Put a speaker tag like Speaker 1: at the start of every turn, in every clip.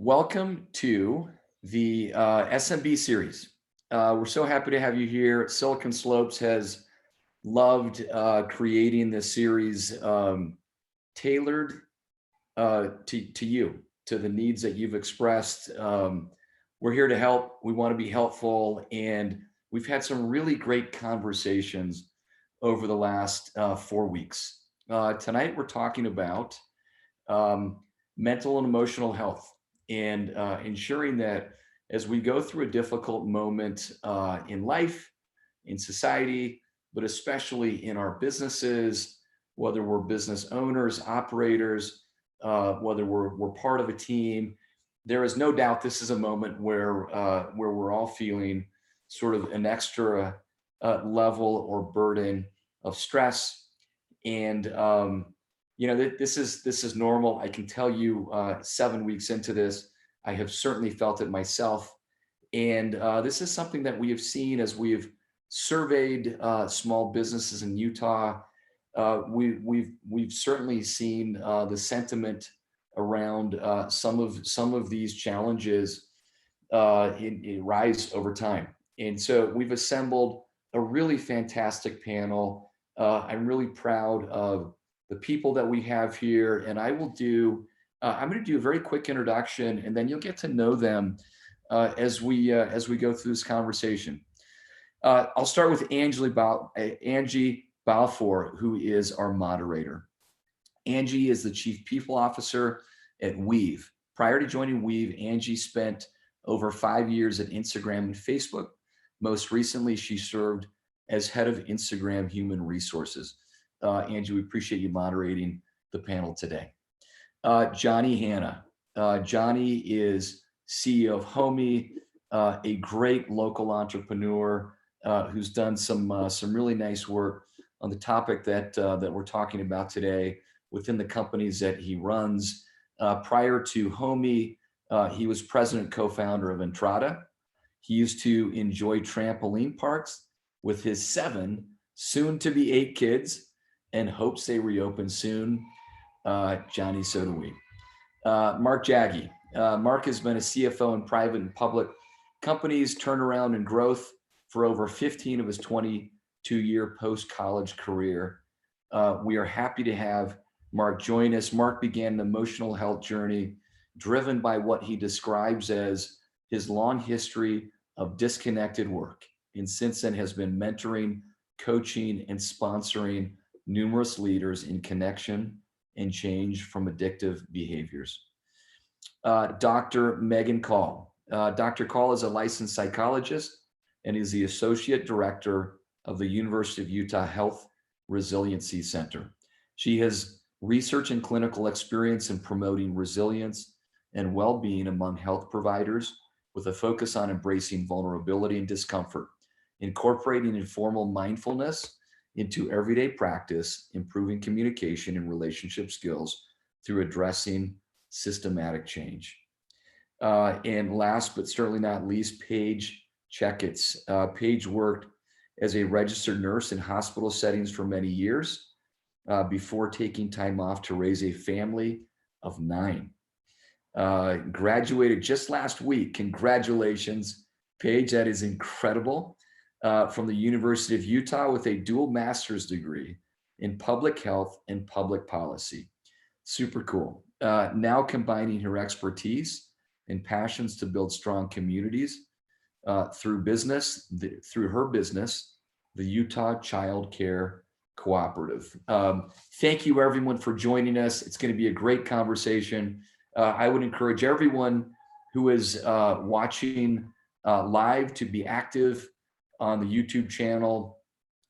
Speaker 1: Welcome to the SMB series. We're so happy to have you here. Silicon Slopes has loved creating this series tailored to you, to the needs that you've expressed. We're here to help. We want to be helpful. And we've had some really great conversations over the last 4 weeks. Tonight, we're talking about um, mental and emotional health and ensuring that as we go through a difficult moment in life, in society, but especially in our businesses, whether we're business owners, operators, whether we're part of a team, there is no doubt this is a moment where we're all feeling sort of an extra level or burden of stress and this is normal. I can tell you, 7 weeks into this, I have certainly felt it myself, and this is something that we have seen as we've surveyed small businesses in Utah. We've certainly seen the sentiment around some of these challenges rise over time, and so we've assembled a really fantastic panel. I'm really proud of the people that we have here, and I'm going to do a very quick introduction, and then you'll get to know them as we go through this conversation. I'll start with Angie Balfour, who is our moderator. Angie is the Chief People Officer at Weave. Prior to joining Weave, Angie spent over 5 years at Instagram and Facebook. Most recently, she served as head of Instagram Human Resources. Angie, we appreciate you moderating the panel today. Johnny Hanna. Johnny is CEO of Homey, a great local entrepreneur who's done some really nice work on the topic that we're talking about today within the companies that he runs. Prior to Homey, he was president co-founder of Entrada. He used to enjoy trampoline parks with his 7, soon to be 8 kids, and hopes they reopen soon. Johnny, so do we. Mark Jaggi. Mark has been a CFO in private and public companies, turnaround and growth for over 15 of his 22-year post-college career. We are happy to have Mark join us. Mark began an emotional health journey driven by what he describes as his long history of disconnected work, and since then has been mentoring, coaching, and sponsoring numerous leaders in connection and change from addictive behaviors. Dr. Megan Call. Dr. Call is a licensed psychologist and is the Associate Director of the University of Utah Health Resiliency Center. She has research and clinical experience in promoting resilience and well-being among health providers with a focus on embracing vulnerability and discomfort, incorporating informal mindfulness into everyday practice, improving communication and relationship skills through addressing systematic change. And last but certainly not least, Paige Checketts. Paige worked as a registered nurse in hospital settings for many years before taking time off to raise a family of 9. Graduated just last week. Congratulations, Paige. That is incredible. From the University of Utah with a dual master's degree in public health and public policy. Super cool. Now combining her expertise and passions to build strong communities through her business, the Utah Child Care Cooperative. Thank you everyone for joining us. It's going to be a great conversation. I would encourage everyone who is watching live to be active on the YouTube channel.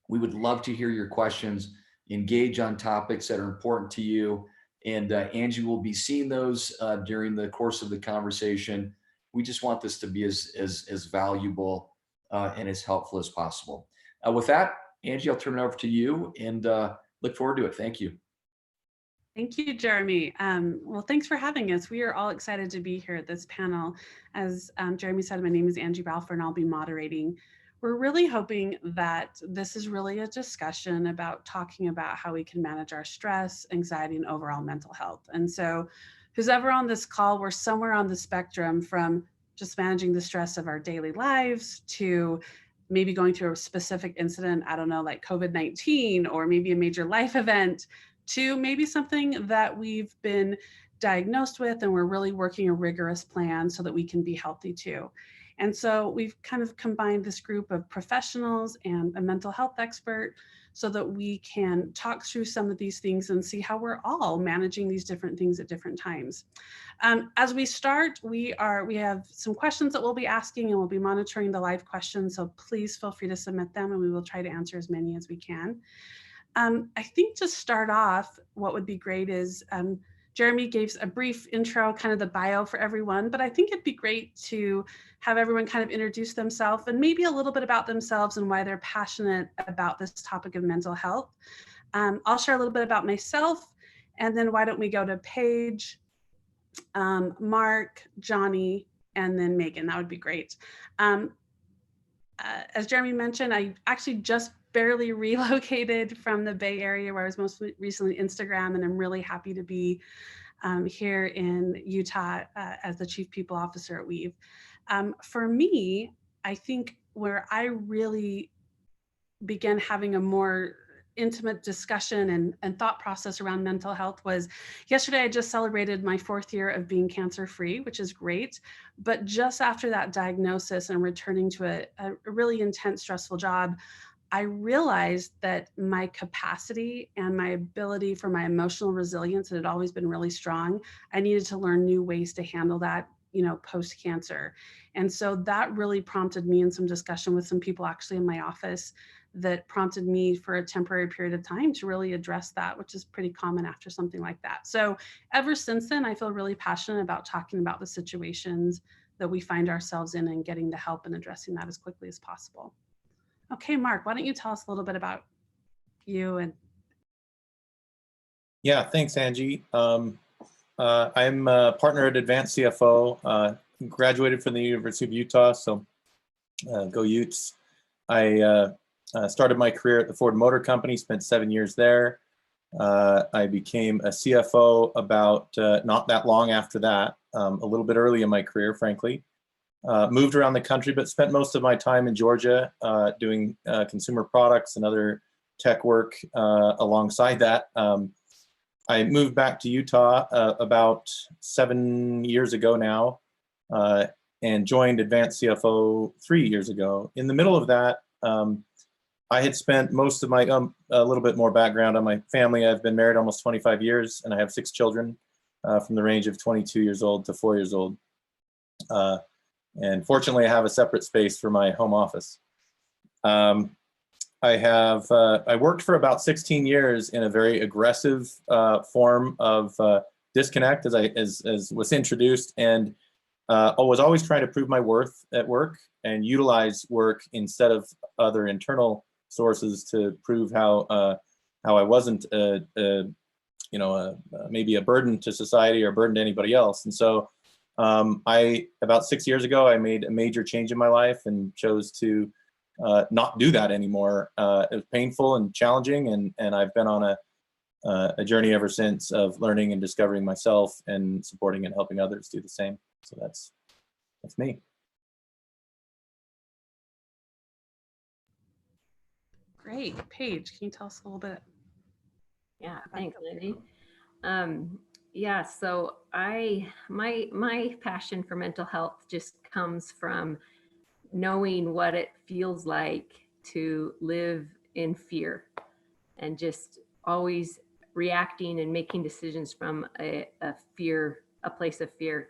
Speaker 1: We would love to hear your questions, engage on topics that are important to you. And Angie will be seeing those during the course of the conversation. We just want this to be as valuable and as helpful as possible. With that, Angie, I'll turn it over to you and look forward to it. Thank you.
Speaker 2: Thank you, Jeremy. Well, thanks for having us. We are all excited to be here at this panel. As Jeremy said, my name is Angie Balfour and I'll be moderating. We're really hoping that this is really a discussion about talking about how we can manage our stress, anxiety, and overall mental health. And so who's ever on this call, we're somewhere on the spectrum from just managing the stress of our daily lives to maybe going through a specific incident, I don't know, like COVID-19 or maybe a major life event, to maybe something that we've been diagnosed with and we're really working a rigorous plan so that we can be healthy too. And so we've kind of combined this group of professionals and a mental health expert so that we can talk through some of these things and see how we're all managing these different things at different times. As we start, we have some questions that we'll be asking, and we'll be monitoring the live questions. So please feel free to submit them, and we will try to answer as many as we can. I think to start off, what would be great is Jeremy gave a brief intro, kind of the bio for everyone, but I think it'd be great to have everyone kind of introduce themselves and maybe a little bit about themselves and why they're passionate about this topic of mental health. I'll share a little bit about myself, and then why don't we go to Paige, Mark, Johnny, and then Megan. That would be great. As Jeremy mentioned, I actually just barely relocated from the Bay Area where I was most recently Instagram, and I'm really happy to be here in Utah as the Chief People Officer at Weave. For me, I think where I really began having a more intimate discussion and thought process around mental health was yesterday. I just celebrated my 4th year of being cancer-free, which is great. But just after that diagnosis and returning to a really intense, stressful job, I realized that my capacity and my ability for my emotional resilience had always been really strong. I needed to learn new ways to handle that, post-cancer. And so that really prompted me in some discussion with some people actually in my office that prompted me for a temporary period of time to really address that, which is pretty common after something like that. So ever since then, I feel really passionate about talking about the situations that we find ourselves in and getting the help and addressing that as quickly as possible. Okay, Mark, why don't you tell us a little bit about you? And
Speaker 3: Yeah, thanks, Angie. I'm a partner at Advanced CFO, graduated from the University of Utah, so go Utes. I started my career at the Ford Motor Company, spent 7 years there. I became a CFO about not that long after that, a little bit early in my career, frankly. Moved around the country, but spent most of my time in Georgia doing consumer products and other tech work alongside that. I moved back to Utah about 7 years ago now and joined Advanced CFO 3 years ago. In the middle of that, I had spent most of my, a little bit more background on my family. I've been married almost 25 years and I have 6 children from the range of 22 years old to 4 years old. And fortunately, I have a separate space for my home office. I worked for about 16 years in a very aggressive form of disconnect, as was introduced, and I was always trying to prove my worth at work and utilize work instead of other internal sources to prove how I wasn't maybe a burden to society or a burden to anybody else. And so about 6 years ago, I made a major change in my life and chose to not do that anymore. It was painful and challenging, and I've been on a journey ever since of learning and discovering myself and supporting and helping others do the same. So that's me.
Speaker 2: great. Paige, can you tell us a little bit?
Speaker 4: Yeah, thanks, Lindy. Yeah, so my passion for mental health just comes from knowing what it feels like to live in fear and just always reacting and making decisions from a place of fear.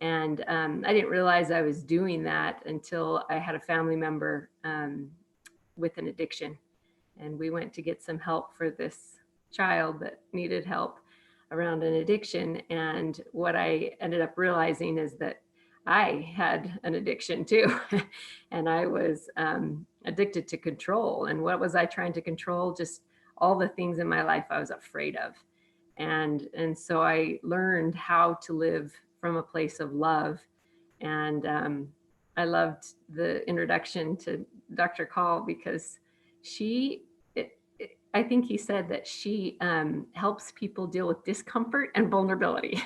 Speaker 4: And I didn't realize I was doing that until I had a family member with an addiction. And we went to get some help for this child that needed help around an addiction. And what I ended up realizing is that I had an addiction too. And I was addicted to control. And what was I trying to control? Just all the things in my life I was afraid of. And so I learned how to live from a place of love. And I loved the introduction to Dr. Call because I think he said that she helps people deal with discomfort and vulnerability.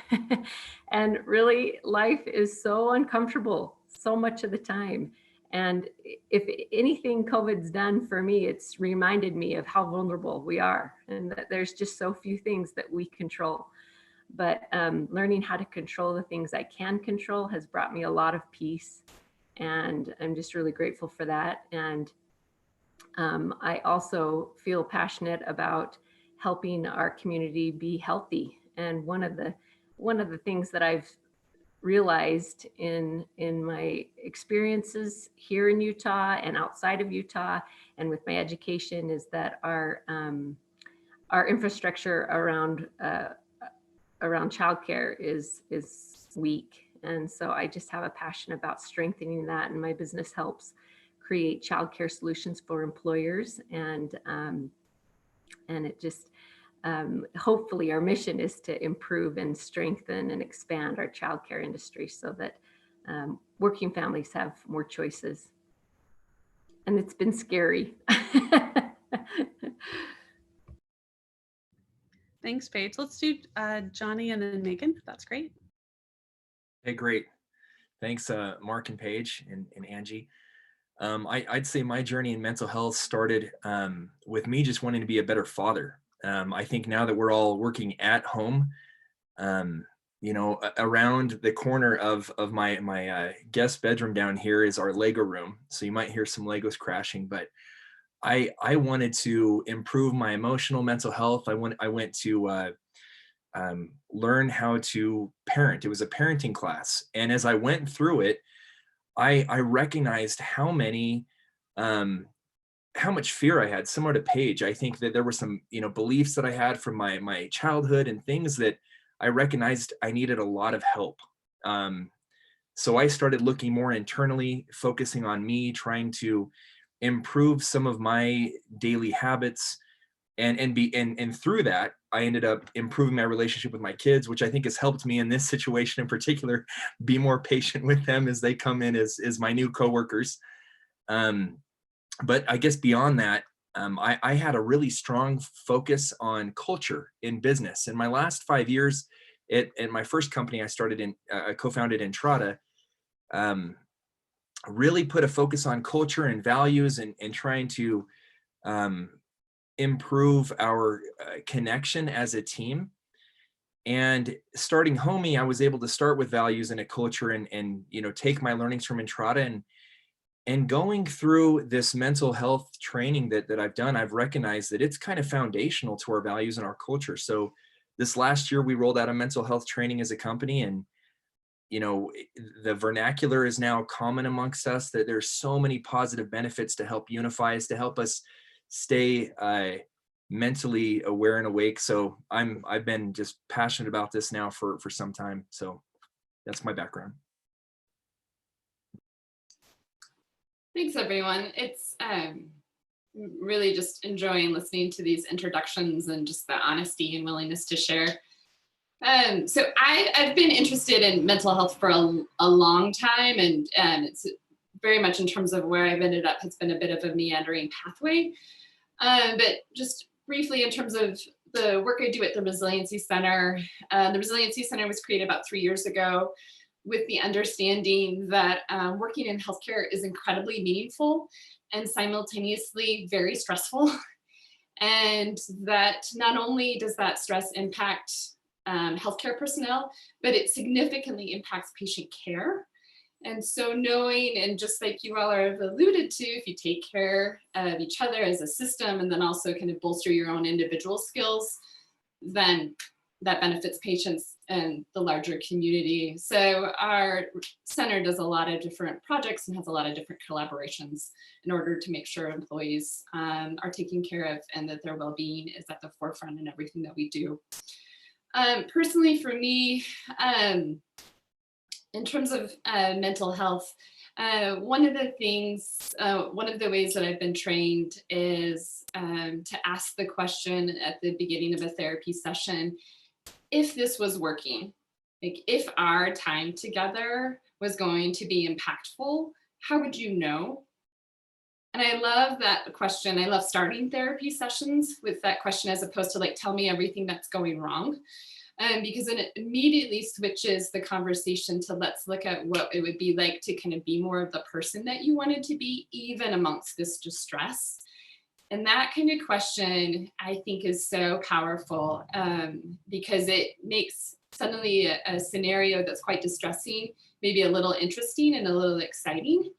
Speaker 4: And really, life is so uncomfortable so much of the time. And if anything COVID's done for me, it's reminded me of how vulnerable we are and that there's just so few things that we control. But learning how to control the things I can control has brought me a lot of peace. And I'm just really grateful for that. And I also feel passionate about helping our community be healthy. And one of the things that I've realized in my experiences here in Utah and outside of Utah and with my education is that our infrastructure around childcare is weak. And so I just have a passion about strengthening that, and my business helps create childcare solutions for employers. And it just hopefully our mission is to improve and strengthen and expand our childcare industry so that working families have more choices. And it's been scary.
Speaker 2: Thanks, Paige. Let's do Johnny and then Megan. That's great.
Speaker 5: Hey, great. Thanks, Mark and Paige and Angie. I'd say my journey in mental health started with me just wanting to be a better father. I think now that we're all working at home, you know, around the corner of my guest bedroom down here is our Lego room. So you might hear some Legos crashing, but I wanted to improve my emotional mental health. I went to learn how to parent. It was a parenting class. And as I went through it, I recognized how much fear I had. Similar to Paige, I think that there were some, you know, beliefs that I had from my childhood and things that I recognized I needed a lot of help. So I started looking more internally, focusing on me, trying to improve some of my daily habits, and through that, I ended up improving my relationship with my kids, which I think has helped me in this situation in particular, be more patient with them as they come in as my new coworkers. But I guess beyond that, I had a really strong focus on culture in business. In my last 5 years at my first company I co-founded Antidote, really put a focus on culture and values and trying to improve our connection as a team. And starting Homey, I was able to start with values and a culture and you know, take my learnings from Antidote and going through this mental health training that I've done, I've recognized that it's kind of foundational to our values and our culture. So this last year we rolled out a mental health training as a company, and you know, the vernacular is now common amongst us, that there's so many positive benefits to help unify us, to help us stay mentally aware and awake. So I've been just passionate about this now for some time. So that's my background.
Speaker 6: Thanks, everyone. It's really just enjoying listening to these introductions and just the honesty and willingness to share. So I've been interested in mental health for a long time, and it's very much in terms of where I've ended up has been a bit of a meandering pathway. But just briefly in terms of the work I do at the Resiliency Center, the Resiliency Center was created about 3 years ago with the understanding that working in healthcare is incredibly meaningful and simultaneously very stressful. And that not only does that stress impact healthcare personnel, but it significantly impacts patient care. And so knowing, and just like you all have alluded to, if you take care of each other as a system and then also kind of bolster your own individual skills, then that benefits patients and the larger community. So our center does a lot of different projects and has a lot of different collaborations in order to make sure employees are taken care of and that their well-being is at the forefront in everything that we do. Personally, for me, in terms of mental health, one of the ways that I've been trained is to ask the question at the beginning of a therapy session, if this was working, like if our time together was going to be impactful, how would you know? And I love that question. I love starting therapy sessions with that question as opposed to like, tell me everything that's going wrong. Because then it immediately switches the conversation to let's look at what it would be like to kind of be more of the person that you wanted to be, even amongst this distress. And that kind of question, I think, is so powerful because it makes suddenly a scenario that's quite distressing, maybe a little interesting and a little exciting.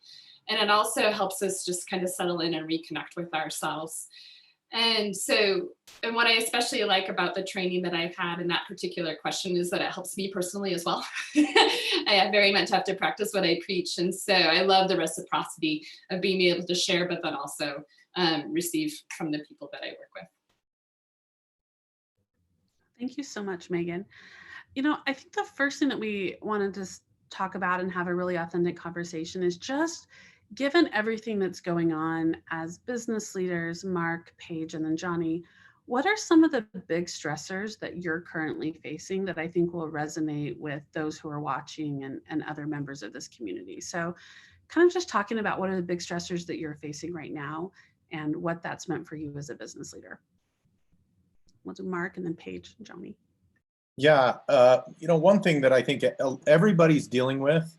Speaker 6: And it also helps us just kind of settle in and reconnect with ourselves. And so, and what I especially like about the training that I've had in that particular question is that it helps me personally as well. I very much have to practice what I preach. And so I love the reciprocity of being able to share, but then also receive from the people that I work with.
Speaker 2: Thank you so much, Megan. You know, I think the first thing that we wanted to talk about and have a really authentic conversation is just, given everything that's going on as business leaders, Mark, Paige, and then Johnny, what are some of the big stressors that you're currently facing that I think will resonate with those who are watching and other members of this community? So kind of just talking about what are the big stressors that you're facing right now and what that's meant for you as a business leader. We'll do Mark and then Paige and Johnny.
Speaker 3: Yeah, you know, one thing that I think everybody's dealing with,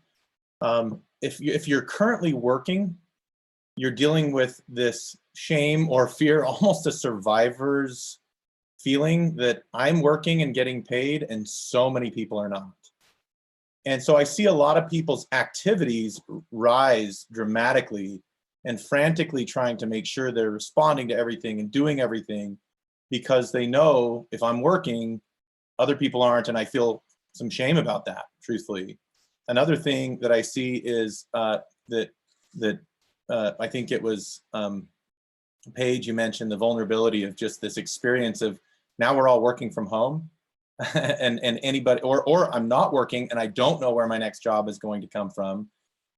Speaker 3: if you're currently working, you're dealing with this shame or fear, almost a survivor's feeling that I'm working and getting paid and so many people are not. And so I see a lot of people's activities rise dramatically and frantically trying to make sure they're responding to everything and doing everything because they know if I'm working, other people aren't, and I feel some shame about that, truthfully. Another thing that I see is that I think it was Paige, you mentioned the vulnerability of just this experience of now we're all working from home and anybody, or I'm not working and I don't know where my next job is going to come from.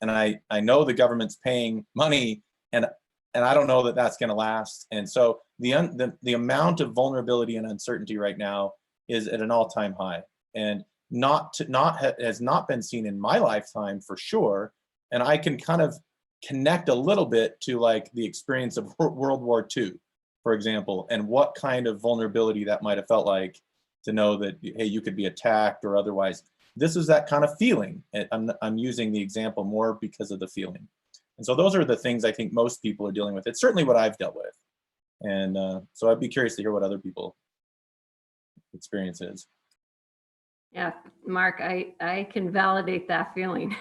Speaker 3: And I know the government's paying money and I don't know that that's going to last. And so the amount of vulnerability and uncertainty right now is at an all-time high, and has not been seen in my lifetime for sure. And I can kind of connect a little bit to like the experience of World War II, for example, and what kind of vulnerability that might have felt like to know that, hey, you could be attacked or otherwise. This is that kind of feeling. I'm using the example more because of the feeling. And so those are the things I think most people are dealing with. It's certainly what I've dealt with. And so I'd be curious to hear what other people experience is.
Speaker 4: Yeah, Mark, I can validate that feeling.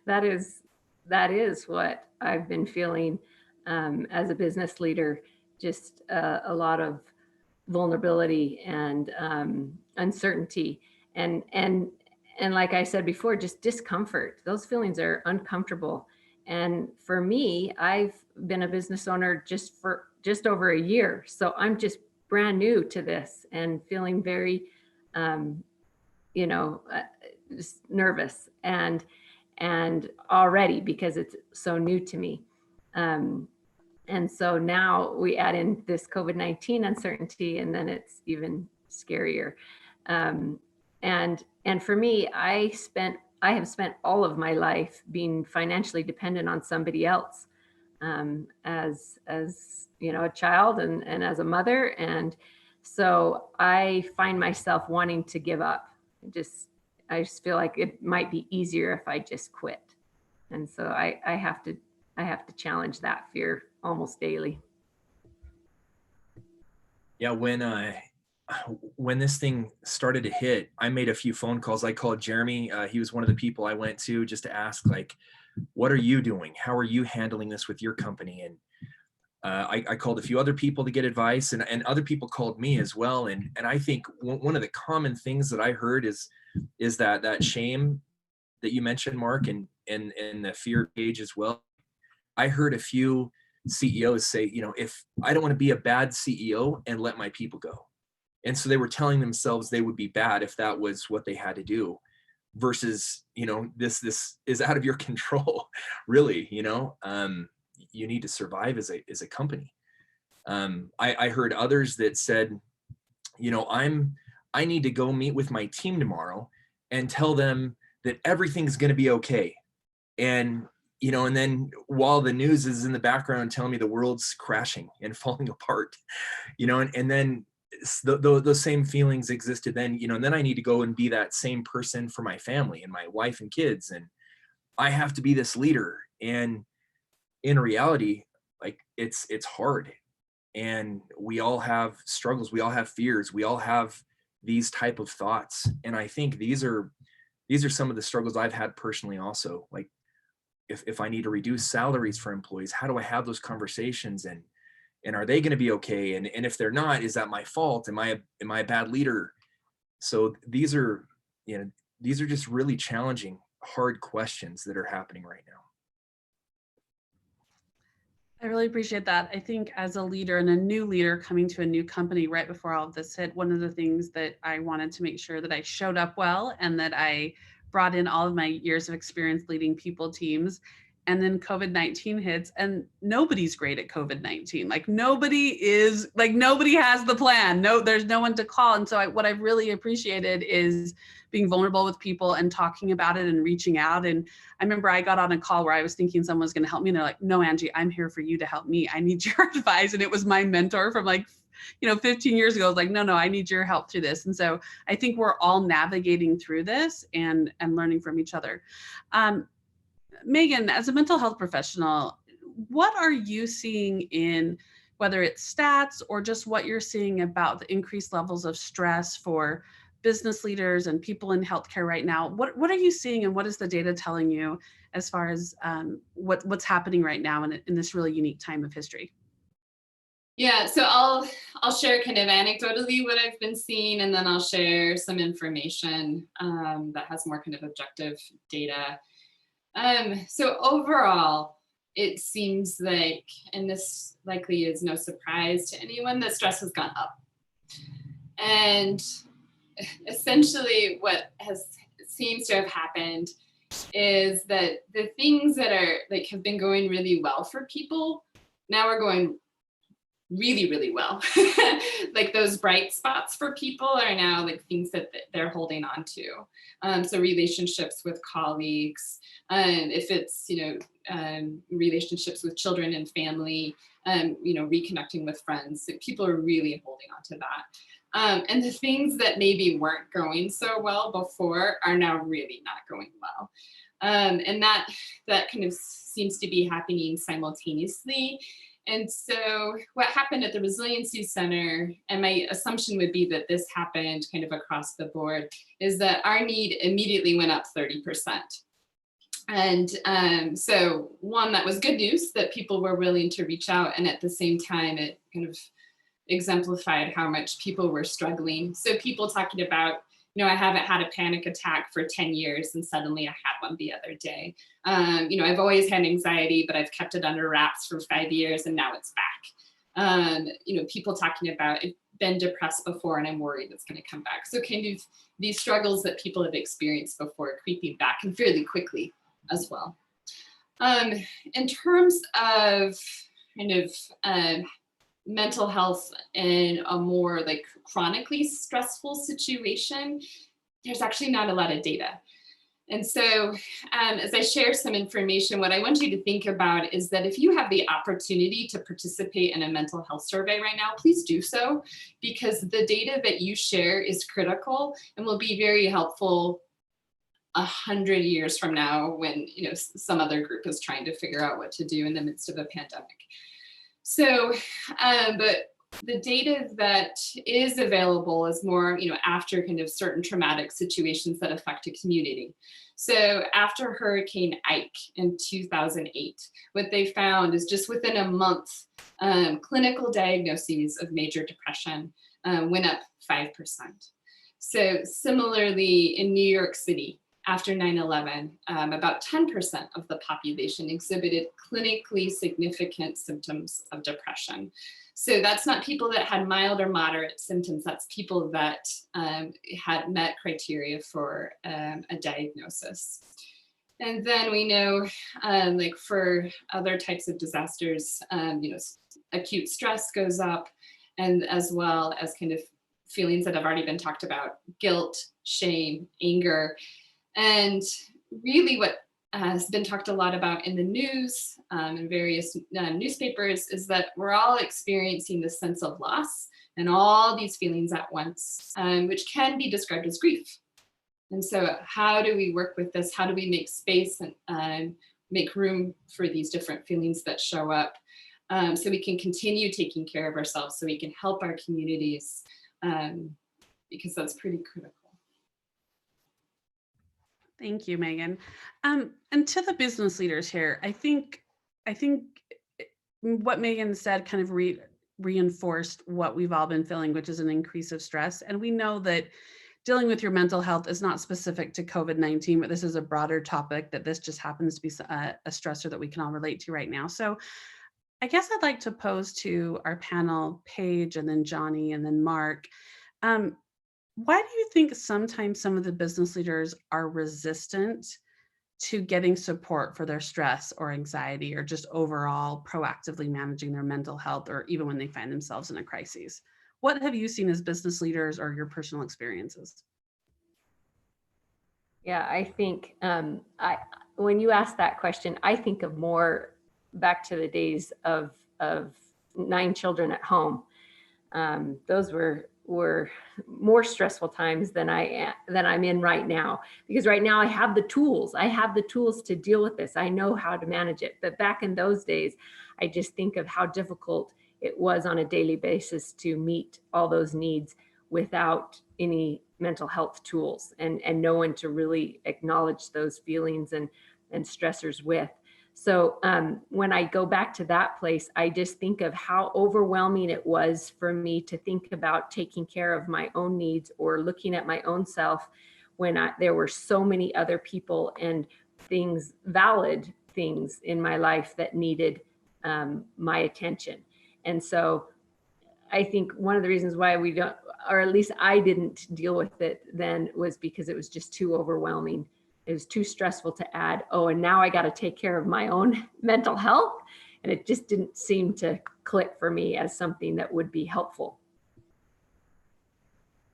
Speaker 4: that is what I've been feeling as a business leader, just a lot of vulnerability and uncertainty and like I said before, just discomfort. Those feelings are uncomfortable. And for me, I've been a business owner just over a year. So I'm just brand new to this and feeling very, just nervous and already because it's so new to me. And so now we add in this COVID-19 uncertainty, and then it's even scarier. And for me, I have spent all of my life being financially dependent on somebody else, as a child and as a mother. And so I find myself wanting to give up. I just feel like it might be easier if I just quit. And so I have to challenge that fear almost daily.
Speaker 5: Yeah, when this thing started to hit, I made a few phone calls. I called Jeremy. He was one of the people I went to just to ask, like, what are you doing? How are you handling this with your company? And I called a few other people to get advice, and other people called me as well. And I think one of the common things that I heard is that shame that you mentioned, Mark, and the fear page as well. I heard a few CEOs say, if I don't want to be a bad CEO and let my people go. And so they were telling themselves they would be bad if that was what they had to do, versus, this is out of your control, really. You need to survive as a company. I heard others that said, I need to go meet with my team tomorrow and tell them that everything's going to be okay. And you know, and then while the news is in the background telling me the world's crashing and falling apart, you know, and then those same feelings existed then, you know, and then I need to go and be that same person for my family and my wife and kids. And I have to be this leader. And in reality, like it's hard. And we all have struggles. We all have fears. We all have these type of thoughts. And I think these are some of the struggles I've had personally also. Like if I need to reduce salaries for employees, how do I have those conversations, and are they going to be okay? And if they're not, is that my fault? Am I a bad leader? So these are, you know, these are just really challenging, hard questions that are happening right now.
Speaker 2: I really appreciate that. I think as a leader and a new leader coming to a new company right before all of this hit, one of the things that I wanted to make sure that I showed up well and that I brought in all of my years of experience leading people teams. And then COVID-19 hits, and nobody's great at COVID-19. Like nobody has the plan. No, there's no one to call. And so what I really appreciated is being vulnerable with people and talking about it and reaching out. And I remember I got on a call where I was thinking someone was going to help me. And they're like, no, Angie, I'm here for you to help me. I need your advice. And it was my mentor from 15 years ago. I was like, no, I need your help through this. And so I think we're all navigating through this and learning from each other. Megan, as a mental health professional, what are you seeing in whether it's stats or just what you're seeing about the increased levels of stress for business leaders and people in healthcare right now? What are you seeing, and what is the data telling you as far as what's happening right now in this really unique time of history?
Speaker 6: Yeah, so I'll share kind of anecdotally what I've been seeing, and then I'll share some information that has more kind of objective data. So overall, it seems like, and this likely is no surprise to anyone, that stress has gone up. And essentially what seems to have happened is that the things that are have been going really well for people now are going really, really well. Like those bright spots for people are now things that they're holding on to. So relationships with colleagues, if it's, relationships with children and family, reconnecting with friends, people are really holding on to that. And the things that maybe weren't going so well before are now really not going well. And that kind of seems to be happening simultaneously. And so what happened at the Resiliency Center, and my assumption would be that this happened kind of across the board, is that our need immediately went up 30%. And so one, that was good news that people were willing to reach out. And at the same time, it kind of exemplified how much people were struggling. So people talking about, I haven't had a panic attack for 10 years and suddenly I had one the other day. I've always had anxiety, but I've kept it under wraps for 5 years and now it's back. People talking about, I've been depressed before and I'm worried it's going to come back. So kind of these struggles that people have experienced before creeping back, and fairly quickly as well. In terms of kind of mental health in a more chronically stressful situation, there's actually not a lot of data. And so as I share some information, what I want you to think about is that if you have the opportunity to participate in a mental health survey right now, please do so, because the data that you share is critical and will be very helpful 100 years from now when some other group is trying to figure out what to do in the midst of a pandemic. So, but the data that is available is more, after kind of certain traumatic situations that affect a community. So after Hurricane Ike in 2008, what they found is just within a month, clinical diagnoses of major depression went up 5%. So similarly in New York City, after 9/11, about 10% of the population exhibited clinically significant symptoms of depression. So that's not people that had mild or moderate symptoms, that's people that had met criteria for a diagnosis. And then we know, for other types of disasters, acute stress goes up, and as well as kind of feelings that have already been talked about, guilt, shame, anger. And really what has been talked a lot about in the news and various newspapers is that we're all experiencing this sense of loss and all these feelings at once, which can be described as grief. And so how do we work with this? How do we make space and make room for these different feelings that show up so we can continue taking care of ourselves, so we can help our communities, because that's pretty critical.
Speaker 2: Thank you, Megan. And to the business leaders here, I think what Megan said kind of reinforced what we've all been feeling, which is an increase of stress. And we know that dealing with your mental health is not specific to COVID-19, but this is a broader topic, that this just happens to be a stressor that we can all relate to right now. So I guess I'd like to pose to our panel, Paige, and then Johnny, and then Mark, why do you think sometimes some of the business leaders are resistant to getting support for their stress or anxiety, or just overall proactively managing their mental health, or even when they find themselves in a crisis? What have you seen as business leaders, or your personal experiences?
Speaker 4: Yeah, I think when you ask that question, I think of more back to the days of 9 children at home. Those were more stressful times than I'm in right now, because right now I have the tools. I have the tools to deal with this. I know how to manage it. But back in those days, I just think of how difficult it was on a daily basis to meet all those needs without any mental health tools and no one to really acknowledge those feelings and stressors with. So when I go back to that place, I just think of how overwhelming it was for me to think about taking care of my own needs or looking at my own self when there were so many other people and things, valid things in my life that needed my attention. And so I think one of the reasons why we don't, or at least I didn't deal with it then, was because it was just too overwhelming. It was too stressful to add, oh, and now I got to take care of my own mental health. And it just didn't seem to click for me as something that would be helpful.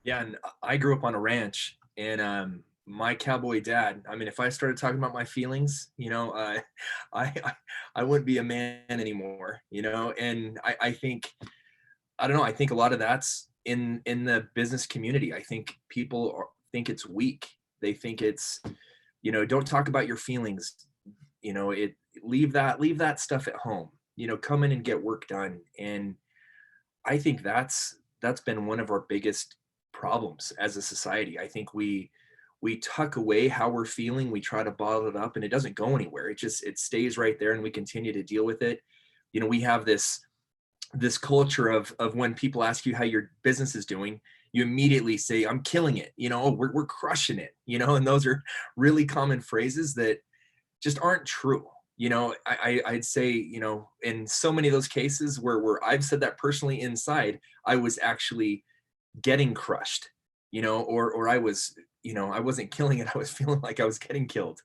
Speaker 5: Yeah, and I grew up on a ranch, and my cowboy dad, I mean, if I started talking about my feelings, I wouldn't be a man anymore, and I think, I don't know, I think a lot of that's in the business community. I think people think it's weak. They think it's, don't talk about your feelings, leave that stuff at home, come in and get work done. And I think that's been one of our biggest problems as a society. I think we tuck away how we're feeling. We try to bottle it up and it doesn't go anywhere. It stays right there and we continue to deal with it. We have this culture of when people ask you how your business is doing, you immediately say, I'm killing it, we're crushing it, and those are really common phrases that just aren't true. I'd say, in so many of those cases where I've said that personally inside, I was actually getting crushed, or I was, I wasn't killing it. I was feeling like I was getting killed.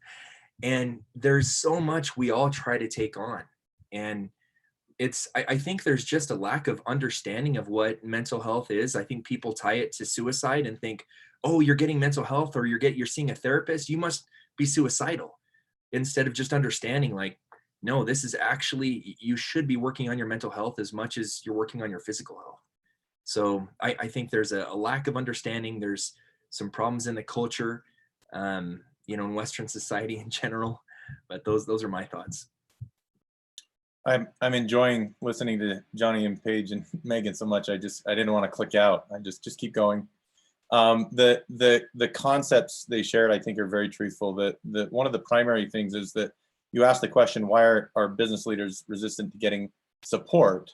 Speaker 5: And there's so much we all try to take on. And I think there's just a lack of understanding of what mental health is. I think people tie it to suicide and think, oh, you're getting mental health or you're seeing a therapist, you must be suicidal, instead of just understanding, like, no, this is actually, you should be working on your mental health as much as you're working on your physical health. So I think there's a lack of understanding. There's some problems in the culture, in Western society in general, but those are my thoughts.
Speaker 3: I'm enjoying listening to Johnny and Paige and Megan so much. I didn't want to click out. I just keep going. The concepts they shared, I think, are very truthful. One of the primary things is that you asked the question, why are business leaders resistant to getting support?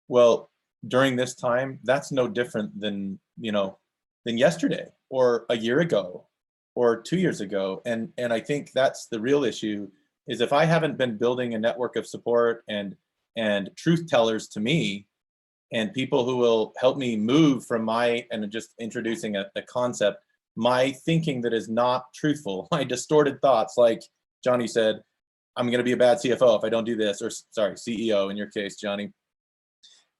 Speaker 3: Well, during this time, that's no different than yesterday or a year ago or 2 years ago. And I think that's the real issue, is if I haven't been building a network of support and truth tellers to me, and people who will help me move from and just introducing a concept, my thinking that is not truthful, my distorted thoughts, like Johnny said, I'm going to be a bad CFO if I don't do this, or sorry, CEO in your case, Johnny.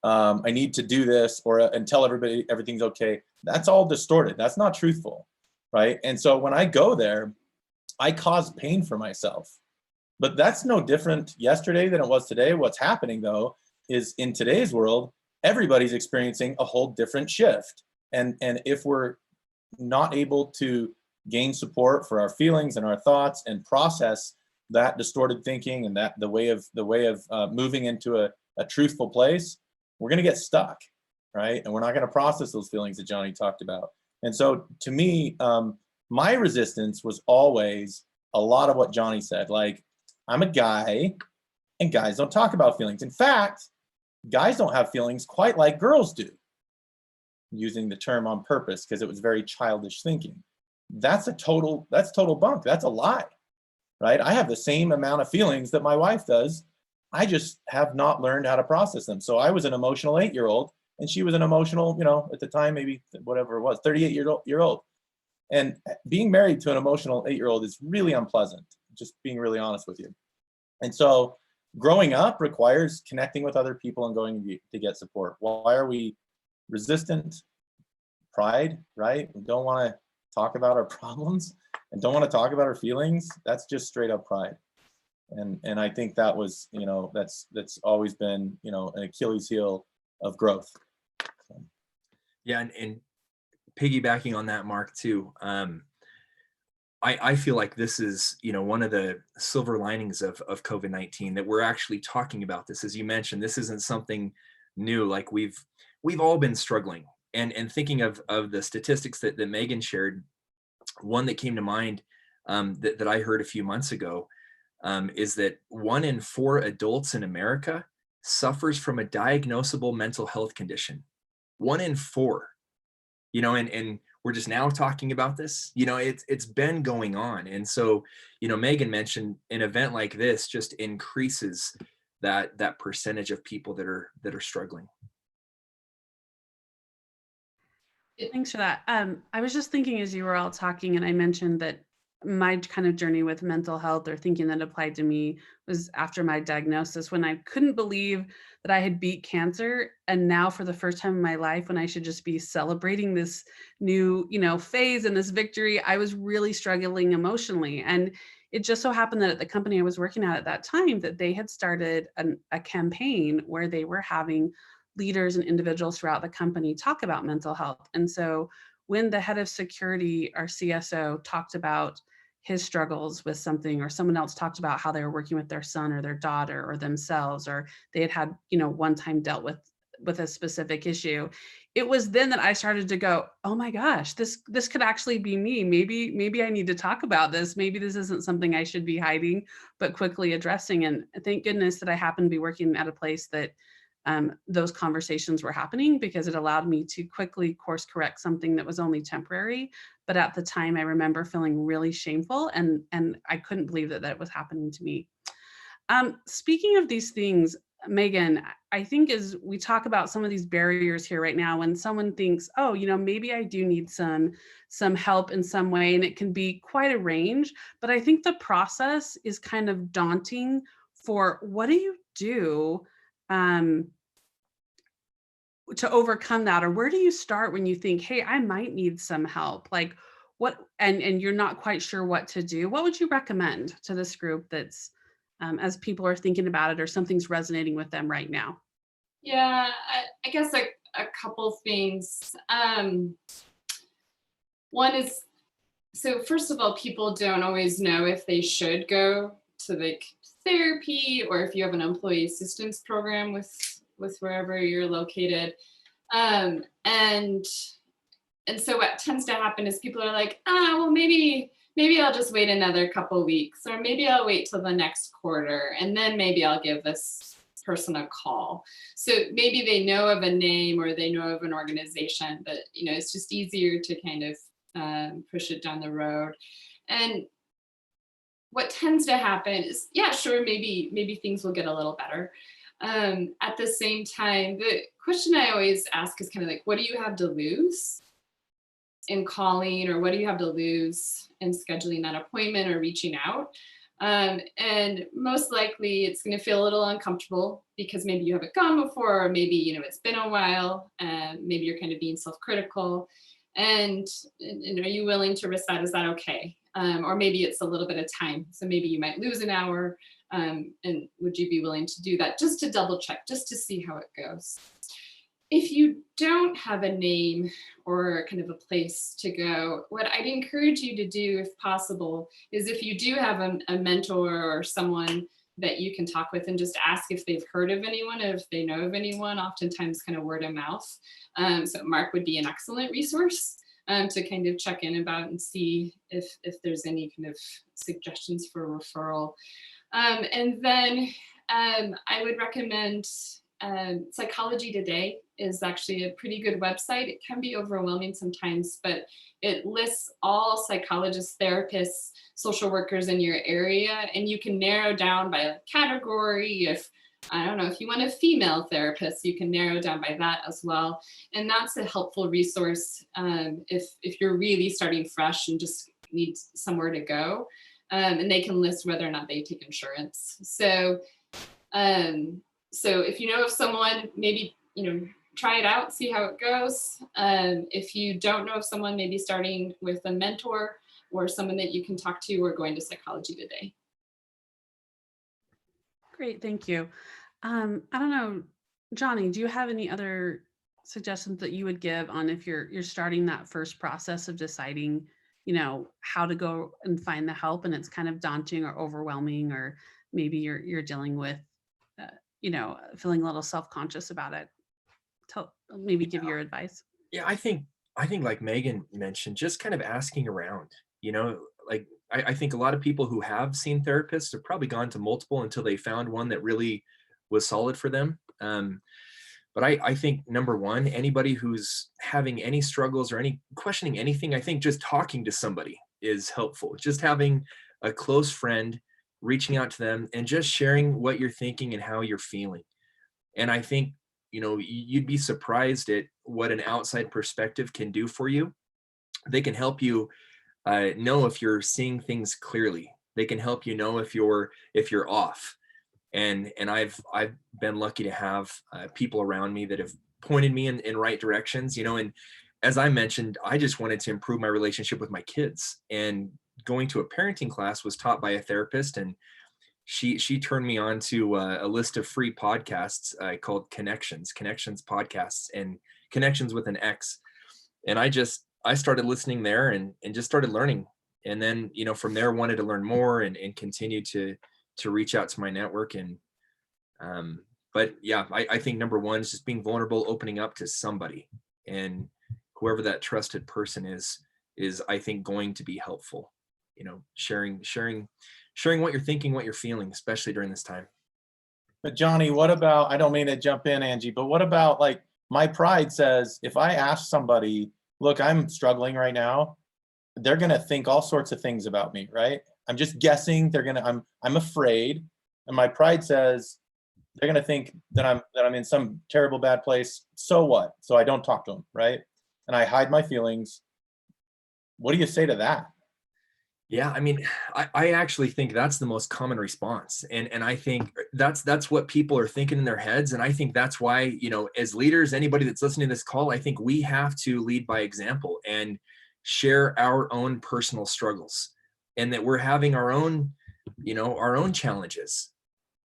Speaker 3: I need to do this and tell everybody everything's okay. That's all distorted. That's not truthful, right? And so when I go there, I caused pain for myself. But that's no different yesterday than it was today. What's happening though is in today's world, everybody's experiencing a whole different shift. And if we're not able to gain support for our feelings and our thoughts and process that distorted thinking and that the way of moving into a truthful place, we're going to get stuck, right? And we're not going to process those feelings that Johnny talked about. And so to me, my resistance was always a lot of what Johnny said. Like, I'm a guy and guys don't talk about feelings. In fact, guys don't have feelings quite like girls do. Using the term on purpose because it was very childish thinking. That's total bunk. That's a lie, right? I have the same amount of feelings that my wife does. I just have not learned how to process them. So I was an emotional 8-year-old and she was an emotional, at the time, maybe whatever it was, 38-year-old. And being married to an emotional 8-year-old is really unpleasant, just being really honest with you. And so growing up requires connecting with other people and going to get support. Why are we resistant? Pride, right? We don't want to talk about our problems and don't want to talk about our feelings. That's just straight up pride. And I think that was, that's always been, an Achilles heel of growth. So.
Speaker 5: Yeah, and piggybacking on that, Mark, too. I feel like this is, one of the silver linings of COVID-19, that we're actually talking about this. As you mentioned, this isn't something new. Like we've all been struggling. And thinking of the statistics that Megan shared, one that came to mind that I heard a few months ago is that 1 in 4 adults in America suffers from a diagnosable mental health condition. 1 in 4, and we're just now talking about this. It's been going on. And so, Megan mentioned an event like this just increases that percentage of people that are struggling.
Speaker 2: Thanks for that. I was just thinking as you were all talking, and I mentioned that my kind of journey with mental health or thinking that applied to me was after my diagnosis, when I couldn't believe that I had beat cancer. And now for the first time in my life, when I should just be celebrating this new, phase and this victory, I was really struggling emotionally. And it just so happened that at the company I was working at that time, that they had started a campaign where they were having leaders and individuals throughout the company talk about mental health. And so when the head of security, our CSO, talked about his struggles with something, or someone else talked about how they were working with their son or their daughter or themselves, or they had one time dealt with a specific issue, it was then that I started to go, oh my gosh, this could actually be me. Maybe I need to talk about this. Maybe this isn't something I should be hiding, but quickly addressing. And thank goodness that I happened to be working at a place that those conversations were happening, because it allowed me to quickly course correct something that was only temporary. But at the time, I remember feeling really shameful, and I couldn't believe that was happening to me. Speaking of these things, Megan, I think as we talk about some of these barriers here right now, when someone thinks, oh, maybe I do need some help in some way, and it can be quite a range, but I think the process is kind of daunting for what do you do to overcome that? Or where do you start when you think, hey, I might need some help? Like what, and you're not quite sure what to do. What would you recommend to this group that's as people are thinking about it, or something's resonating with them right now?
Speaker 6: Yeah, I guess a couple things. One is, so first of all, people don't always know if they should go to therapy, or if you have an employee assistance program with wherever you're located. And so what tends to happen is people are like, well, maybe I'll just wait another couple weeks, or maybe I'll wait till the next quarter, and then maybe I'll give this person a call. So maybe they know of a name, or they know of an organization, but it's just easier to kind of push it down the road. And what tends to happen is, yeah, sure, maybe things will get a little better. At the same time, the question I always ask is kind of like, what do you have to lose in calling, or what do you have to lose in scheduling that appointment or reaching out? And most likely it's going to feel a little uncomfortable, because maybe you haven't gone before, or maybe it's been a while, and maybe you're kind of being self-critical. And are you willing to risk that? Is that okay? or maybe it's a little bit of time. So maybe you might lose an hour, and would you be willing to do that just to double check, just to see how it goes? If you don't have a name or kind of a place to go, what I'd encourage you to do, if possible, is if you do have a mentor or someone that you can talk with, and just ask if they've heard of anyone, or if they know of anyone, oftentimes kind of word of mouth. So Mark would be an excellent resource to kind of check in about and see if there's any kind of suggestions for referral. And then I would recommend Psychology Today is actually a pretty good website. It can be overwhelming sometimes, but it lists all psychologists, therapists, social workers in your area, and you can narrow down by category. If, I don't know, if you want a female therapist, you can narrow down by that as well. And that's a helpful resource if you're really starting fresh and just need somewhere to go. And they can list whether or not they take insurance. So if you know of someone, maybe, try it out, see how it goes. If you don't know of someone, maybe starting with a mentor or someone that you can talk to, or going to Psychology Today.
Speaker 2: Great, thank you. I don't know, Johnny, do you have any other suggestions that you would give on if you're starting that first process of deciding, how to go and find the help, and it's kind of daunting or overwhelming, or maybe you're dealing with, feeling a little self-conscious about it? Maybe give your advice.
Speaker 5: Yeah, I think like Megan mentioned, just kind of asking around, like I think a lot of people who have seen therapists have probably gone to multiple until they found one that really was solid for them. But I think, number one, anybody who's having any struggles or any questioning anything, I think just talking to somebody is helpful. Just having a close friend, reaching out to them and just sharing what you're thinking and how you're feeling. And I think, you'd be surprised at what an outside perspective can do for you. They can help you know if you're seeing things clearly. They can help you know if you're off. And I've been lucky to have people around me that have pointed me in right directions, and as I mentioned, I just wanted to improve my relationship with my kids, and going to a parenting class was taught by a therapist, and she turned me on to a list of free podcasts called Connections podcasts, and Connections with an X. And I started listening there and just started learning. And then, from there wanted to learn more and continue to reach out to my network. And, but yeah, I think number one is just being vulnerable, opening up to somebody, and whoever that trusted person is I think going to be helpful, sharing what you're thinking, what you're feeling, especially during this time.
Speaker 3: But Johnny, what about, I don't mean to jump in, Angie, but what about, like, my pride says, if I ask somebody, look, I'm struggling right now, they're going to think all sorts of things about me, right? I'm just guessing. I'm afraid. And my pride says, they're going to think that I'm in some terrible bad place. So what? So I don't talk to them, right? And I hide my feelings. What do you say to that?
Speaker 5: Yeah, I mean, I actually think that's the most common response. And I think that's what people are thinking in their heads. And I think that's why, as leaders, anybody that's listening to this call, I think we have to lead by example and share our own personal struggles, and that we're having our own challenges.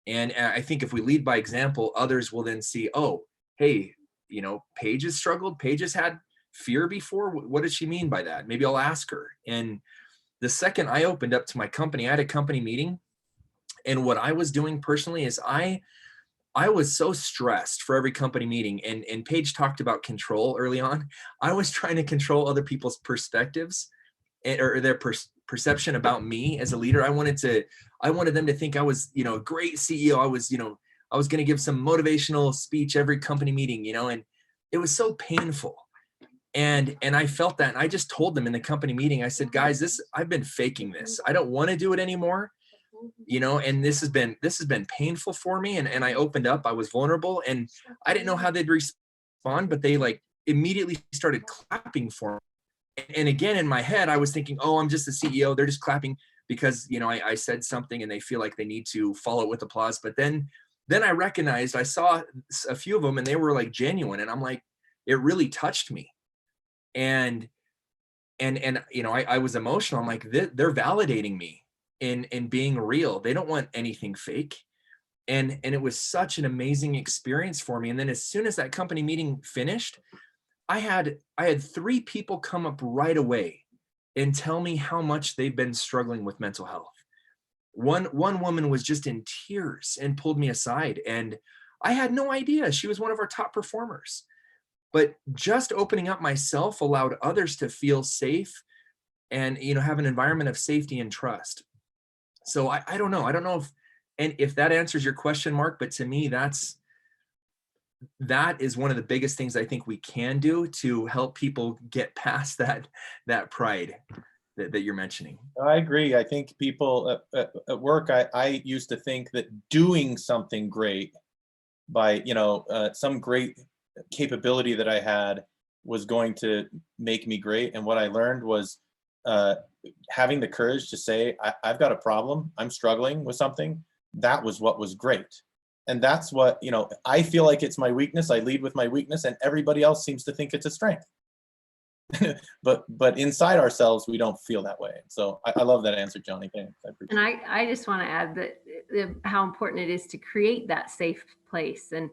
Speaker 5: And I think if we lead by example, others will then see, oh, hey, Paige has struggled. Paige has had fear before. What does she mean by that? Maybe I'll ask her. And the second I opened up to my company, I had a company meeting, and what I was doing personally is I was so stressed for every company meeting, and Paige talked about control early on. I was trying to control other people's perspectives or their perception about me as a leader. I wanted them to think I was, a great CEO. I was going to give some motivational speech every company meeting, and it was so painful. And I felt that, and I just told them in the company meeting, I said, guys, I've been faking this. I don't want to do it anymore, and this has been painful for me. And I opened up, I was vulnerable, and I didn't know how they'd respond, but they immediately started clapping for me. And again, in my head, I was thinking, oh, I'm just the CEO. They're just clapping because, I said something and they feel like they need to follow it with applause. But then I recognized, I saw a few of them and they were genuine. And I'm like, it really touched me. And and you know, I was emotional. I'm like, they're validating me in being real. They don't want anything fake. And it was such an amazing experience for me. And then as soon as that company meeting finished, I had 3 people come up right away and tell me how much they've been struggling with mental health. One woman was just in tears and pulled me aside, and I had no idea she was one of our top performers. But just opening up myself allowed others to feel safe and, you know, have an environment of safety and trust. So I don't know. I don't know if that answers your question, Mark, but to me, that is one of the biggest things I think we can do to help people get past that pride that you're mentioning.
Speaker 3: I agree. I think people at work, I used to think that doing something great by, you know, some great capability that I had was going to make me great. And what I learned was having the courage to say, I've got a problem, I'm struggling with something. That was what was great. And that's what, you know, I feel like it's my weakness. I lead with my weakness, and everybody else seems to think it's a strength. but inside ourselves, we don't feel that way. So I love that answer, Johnny. Thanks.
Speaker 4: And I just want to add that how important it is to create that safe place. And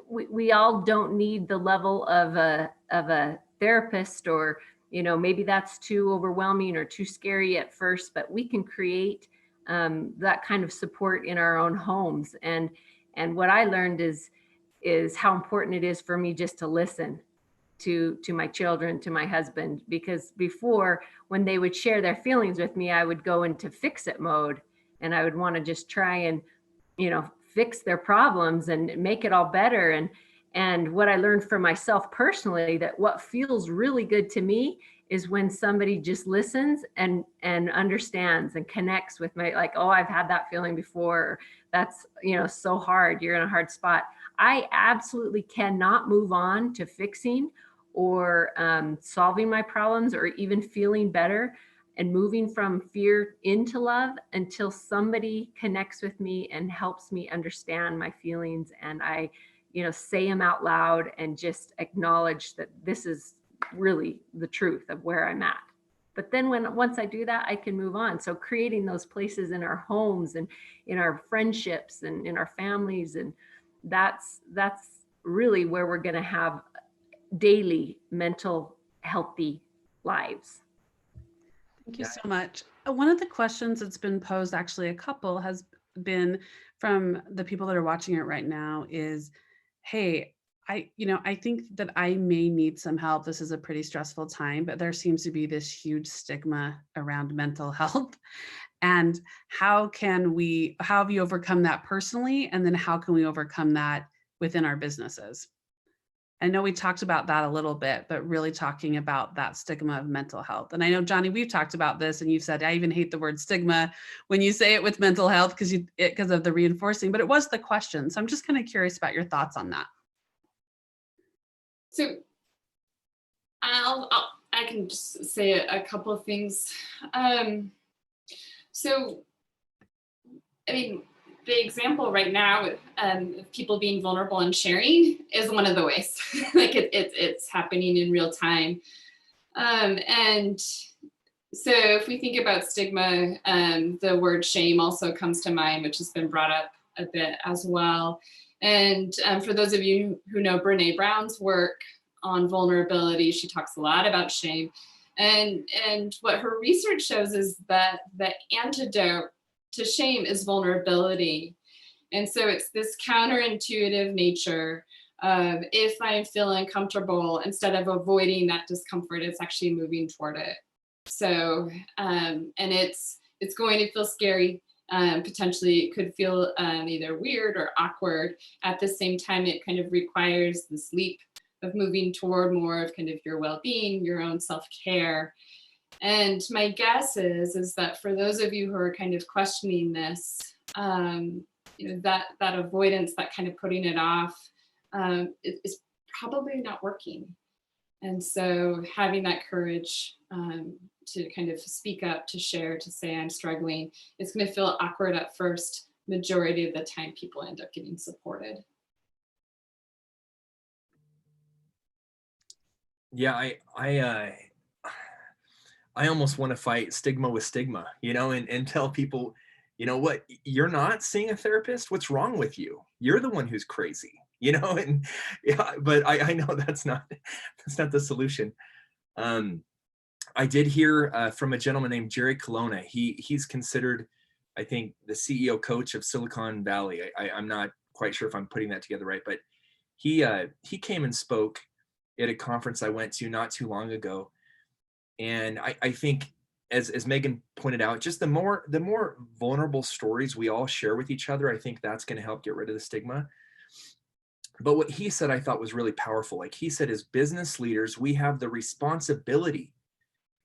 Speaker 4: we all don't need the level of a therapist, or, you know, maybe that's too overwhelming or too scary at first, but we can create that kind of support in our own homes. And what I learned is how important it is for me just to listen to my children, to my husband, because before, when they would share their feelings with me, I would go into fix it mode, and I would want to just try and, you know, fix their problems and make it all better. And what I learned for myself personally, that what feels really good to me is when somebody just listens and understands and connects with my, like, oh, I've had that feeling before. That's, you know, so hard. You're in a hard spot. I absolutely cannot move on to fixing or solving my problems or even feeling better and moving from fear into love until somebody connects with me and helps me understand my feelings, and I, you know, say them out loud and just acknowledge that this is really the truth of where I'm at. But then once I do that, I can move on. So creating those places in our homes and in our friendships and in our families, and that's really where we're going to have daily mental healthy lives.
Speaker 2: Thank you so much. One of the questions that's been posed, actually a couple, has been from the people that are watching it right now is, hey, I think that I may need some help. This is a pretty stressful time, but there seems to be this huge stigma around mental health. And how have you overcome that personally? And then how can we overcome that within our businesses? I know we talked about that a little bit, but really talking about that stigma of mental health. And I know, Johnny, we've talked about this, and you've said, I even hate the word stigma when you say it with mental health because of the reinforcing, but it was the question. So I'm just kind of curious about your thoughts on that.
Speaker 6: So I can just say a couple of things. So, I mean, the example right now of people being vulnerable and sharing is one of the ways. Like it's happening in real time. And so if we think about stigma, the word shame also comes to mind, which has been brought up a bit as well. And for those of you who know Brene Brown's work on vulnerability, she talks a lot about shame. And what her research shows is that the antidote to shame is vulnerability. And so it's this counterintuitive nature of, if I feel uncomfortable, instead of avoiding that discomfort, it's actually moving toward it. So, and it's going to feel scary. Potentially it could feel either weird or awkward. At the same time, it kind of requires this leap of moving toward more of kind of your well-being, your own self-care. And my guess is that for those of you who are kind of questioning this, that avoidance, that kind of putting it off, is probably not working. And so having that courage to kind of speak up, to share, to say I'm struggling, it's going to feel awkward at first. Majority of the time, people end up getting supported.
Speaker 5: Yeah, I almost want to fight stigma with stigma, and tell people, what, you're not seeing a therapist? What's wrong with you? You're the one who's crazy, and yeah, but I know that's not the solution. I did hear from a gentleman named Jerry Colonna. He's considered, I think, the CEO coach of Silicon Valley. I'm not quite sure if I'm putting that together right, but he came and spoke at a conference I went to not too long ago. And I think, as Megan pointed out, just the more vulnerable stories we all share with each other, I think that's going to help get rid of the stigma. But what he said I thought was really powerful. Like he said, as business leaders, we have the responsibility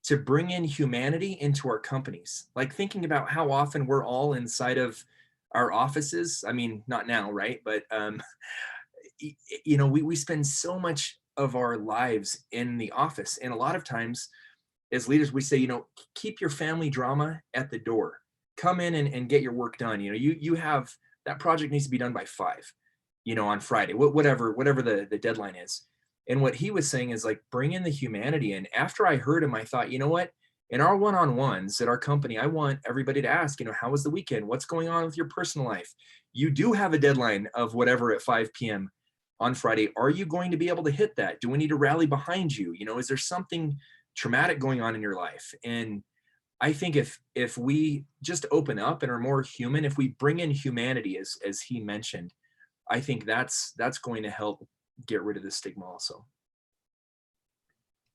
Speaker 5: to bring in humanity into our companies. Like thinking about how often we're all inside of our offices. I mean, not now, right? But we spend so much of our lives in the office, and a lot of times as leaders, we say, keep your family drama at the door. Come in and get your work done. You have, that project needs to be done by 5, on Friday, whatever the deadline is. And what he was saying is like, bring in the humanity. And after I heard him, I thought, you know what? In our one-on-ones at our company, I want everybody to ask, how was the weekend? What's going on with your personal life? You do have a deadline of whatever at 5 p.m. on Friday. Are you going to be able to hit that? Do we need to rally behind you? Is there something traumatic going on in your life? And I think if we just open up and are more human, if we bring in humanity, as he mentioned, I think that's going to help get rid of the stigma also.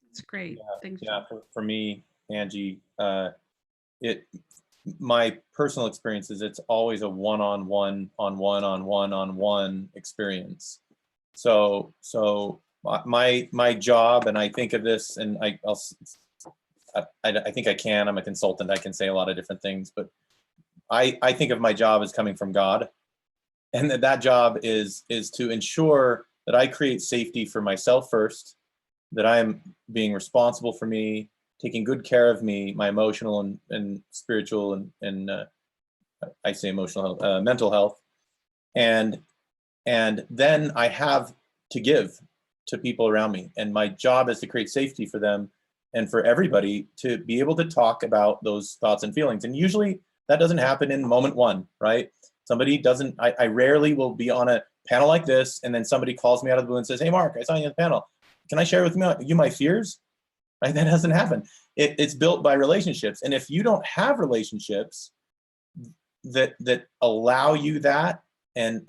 Speaker 2: That's great. Thanks.
Speaker 3: Yeah, for me, Angie, my personal experience is it's always a one-on-one experience. So my job, and I think of this, and I think I'm a consultant. I can say a lot of different things, but I think of my job as coming from God, and that job is to ensure that I create safety for myself first, that I'm being responsible for me, taking good care of me, my emotional and spiritual and I say emotional health, mental health, and then I have to give to people around me. And my job is to create safety for them and for everybody to be able to talk about those thoughts and feelings. And usually that doesn't happen in moment one, right? Somebody doesn't, I rarely will be on a panel like this, and then somebody calls me out of the blue and says, hey, Mark, I saw you on the panel. Can I share with you my fears? Right? That doesn't happen. It's built by relationships. And if you don't have relationships that allow you that and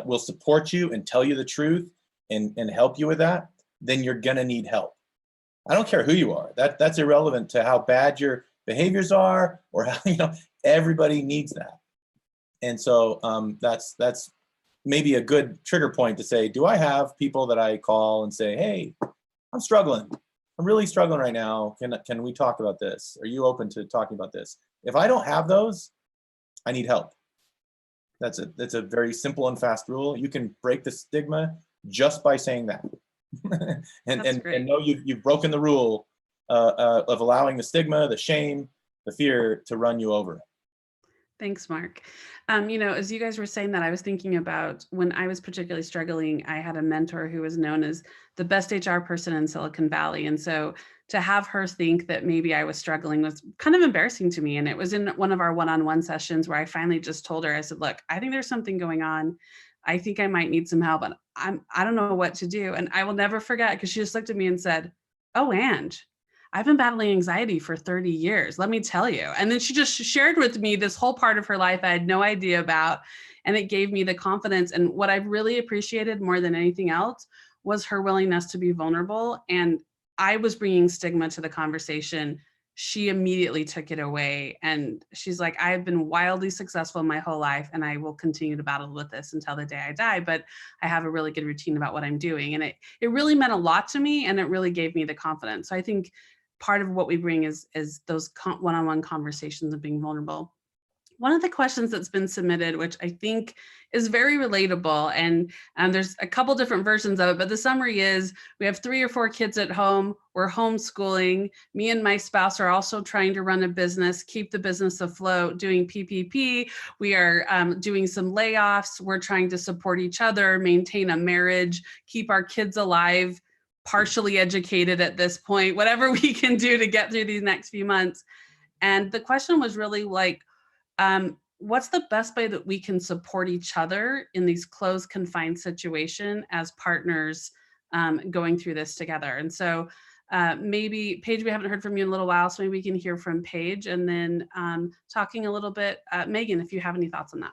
Speaker 3: will support you and tell you the truth and help you with that, then you're gonna need help. I don't care who you are. That's irrelevant to how bad your behaviors are or how, everybody needs that. And so that's maybe a good trigger point to say, do I have people that I call and say, hey, I'm struggling. I'm really struggling right now. Can we talk about this? Are you open to talking about this? If I don't have those, I need help. That's a very simple and fast rule. You can break the stigma just by saying that. and know you've broken the rule of allowing the stigma, the shame, the fear to run you over.
Speaker 2: Thanks, Mark. As you guys were saying that, I was thinking about when I was particularly struggling, I had a mentor who was known as the best HR person in Silicon Valley. And so to have her think that maybe I was struggling was kind of embarrassing to me. And it was in one of our one-on-one sessions where I finally just told her, I said, look, I think there's something going on. I think I might need some help, and I don't know what to do. And I will never forget, because she just looked at me and said, oh, Ange, I've been battling anxiety for 30 years. Let me tell you. And then she just shared with me this whole part of her life I had no idea about. And it gave me the confidence. And what I really appreciated more than anything else was her willingness to be vulnerable. And I was bringing stigma to the conversation. She immediately took it away. And she's like, I have been wildly successful my whole life, and I will continue to battle with this until the day I die. But I have a really good routine about what I'm doing. And it really meant a lot to me, and it really gave me the confidence. So I think part of what we bring is those one-on-one conversations of being vulnerable. One of the questions that's been submitted, which I think is very relatable, and there's a couple different versions of it, but the summary is, we have 3 or 4 kids at home, we're homeschooling, me and my spouse are also trying to run a business, keep the business afloat, doing PPP, we are doing some layoffs, we're trying to support each other, maintain a marriage, keep our kids alive, partially educated at this point, whatever we can do to get through these next few months. And the question was really like, what's the best way that we can support each other in these closed, confined situation as partners going through this together? And so maybe Paige, we haven't heard from you in a little while, so maybe we can hear from Paige, and then talking a little bit, Megan, if you have any thoughts on that.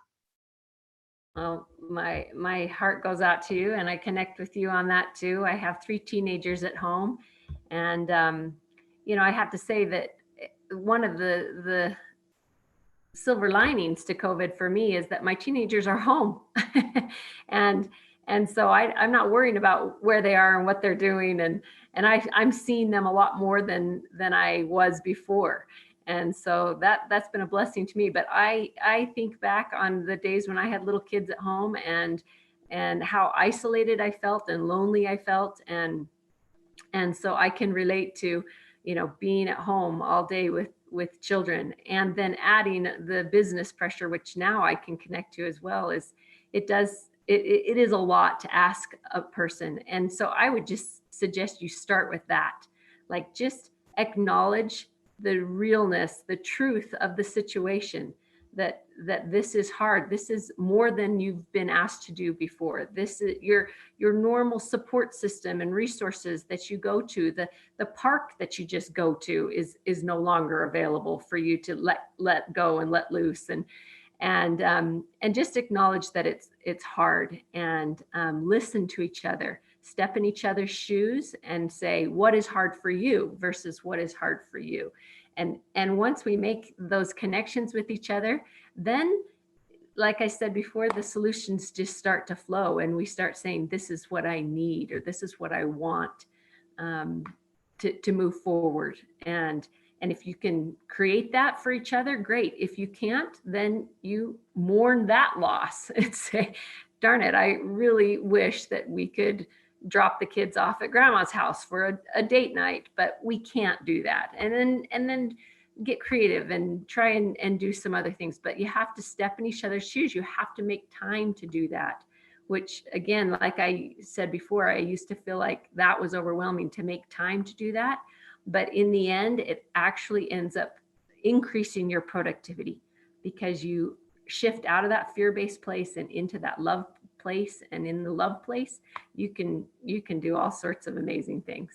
Speaker 4: Well, my heart goes out to you, and I connect with you on that too. I have 3 teenagers at home, and I have to say that one of the silver linings to COVID for me is that my teenagers are home, and so I'm not worrying about where they are and what they're doing, and I'm seeing them a lot more than I was before. And so that's been a blessing to me. But I think back on the days when I had little kids at home, and how isolated I felt and lonely I felt. And so I can relate to, being at home all day with children, and then adding the business pressure, which now I can connect to as well. It is a lot to ask a person. And so I would just suggest you start with that. Like, just acknowledge the realness, the truth of the situation, that this is hard. This is more than you've been asked to do before. This is your normal support system and resources that you go to. The park that you just go to is no longer available for you to let go and let loose. And just acknowledge that it's hard, and listen to each other, step in each other's shoes, and say, what is hard for you versus what is hard for you. And once we make those connections with each other, then, like I said before, the solutions just start to flow, and we start saying, this is what I need, or this is what I want to move forward. And if you can create that for each other, great. If you can't, then you mourn that loss and say, darn it, I really wish that we could drop the kids off at grandma's house for a date night, but we can't do that. And then get creative and try and do some other things. But you have to step in each other's shoes. You have to make time to do that, which, again, like I said before, I used to feel like that was overwhelming to make time to do that. But in the end, it actually ends up increasing your productivity, because you shift out of that fear-based place and into that love place. And in the love place, you can do all sorts of amazing things.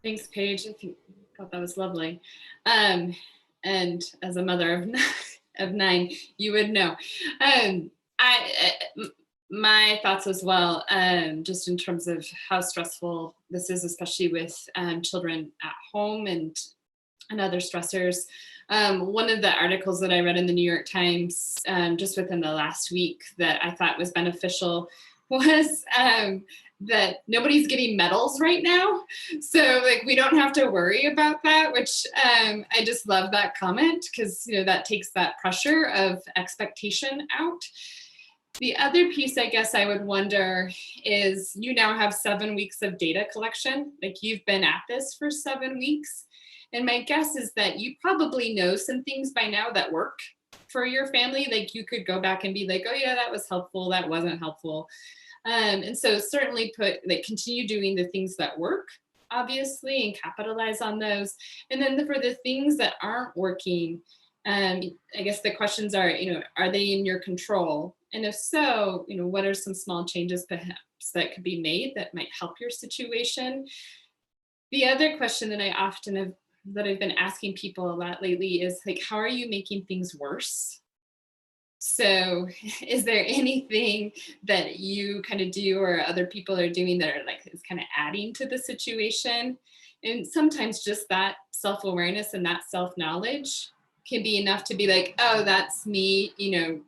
Speaker 6: Thanks, Paige. I thought that was lovely. And as a mother of 9, you would know. My thoughts as well, just in terms of how stressful this is, especially with children at home and other stressors. One of the articles that I read in the New York Times just within the last week that I thought was beneficial was that nobody's getting medals right now. So like, we don't have to worry about that, which I just love that comment, because that takes that pressure of expectation out. The other piece, I guess I would wonder is, you now have 7 weeks of data collection. Like, you've been at this for 7 weeks. And my guess is that you probably know some things by now that work for your family. Like, you could go back and be like, oh yeah, that was helpful, that wasn't helpful. And so certainly continue doing the things that work, obviously, and capitalize on those. And then for the things that aren't working, I guess the questions are, are they in your control? And if so, what are some small changes perhaps that could be made that might help your situation? The other question that I've been asking people a lot lately is like, how are you making things worse? So is there anything that you kind of do or other people are doing that are like, is kind of adding to the situation? And sometimes just that self-awareness and that self-knowledge can be enough to be like, oh, that's me,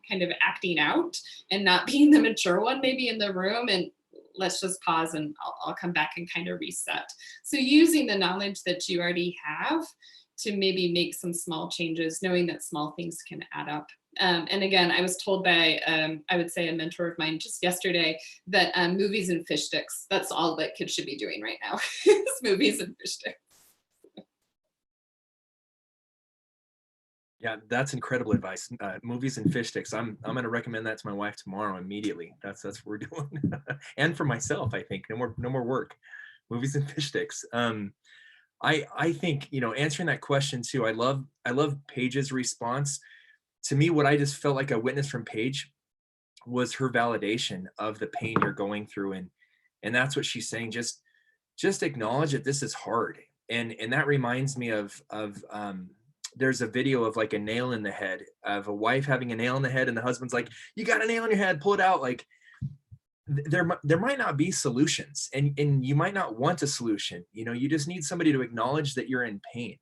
Speaker 6: kind of acting out and not being the mature one maybe in the room, and let's just pause and I'll come back and kind of reset. So using the knowledge that you already have to maybe make some small changes, knowing that small things can add up. And again, I was told by, I would say, a mentor of mine just yesterday that movies and fish sticks, that's all that kids should be doing right now, is movies and fish sticks.
Speaker 5: Yeah, that's incredible advice. Movies and fish sticks. I'm going to recommend that to my wife tomorrow immediately. That's what we're doing. And for myself, I think no more work. Movies and fish sticks. I think, answering that question too. I love Paige's response. To me, what I just felt like I witnessed from Paige was her validation of the pain you're going through, and that's what she's saying. Just acknowledge that this is hard, and that reminds me of there's a video of like a nail in the head, of a wife having a nail in the head, and the husband's like, "You got a nail in your head, pull it out." Like there might not be solutions, and you might not want a solution. You just need somebody to acknowledge that you're in pain.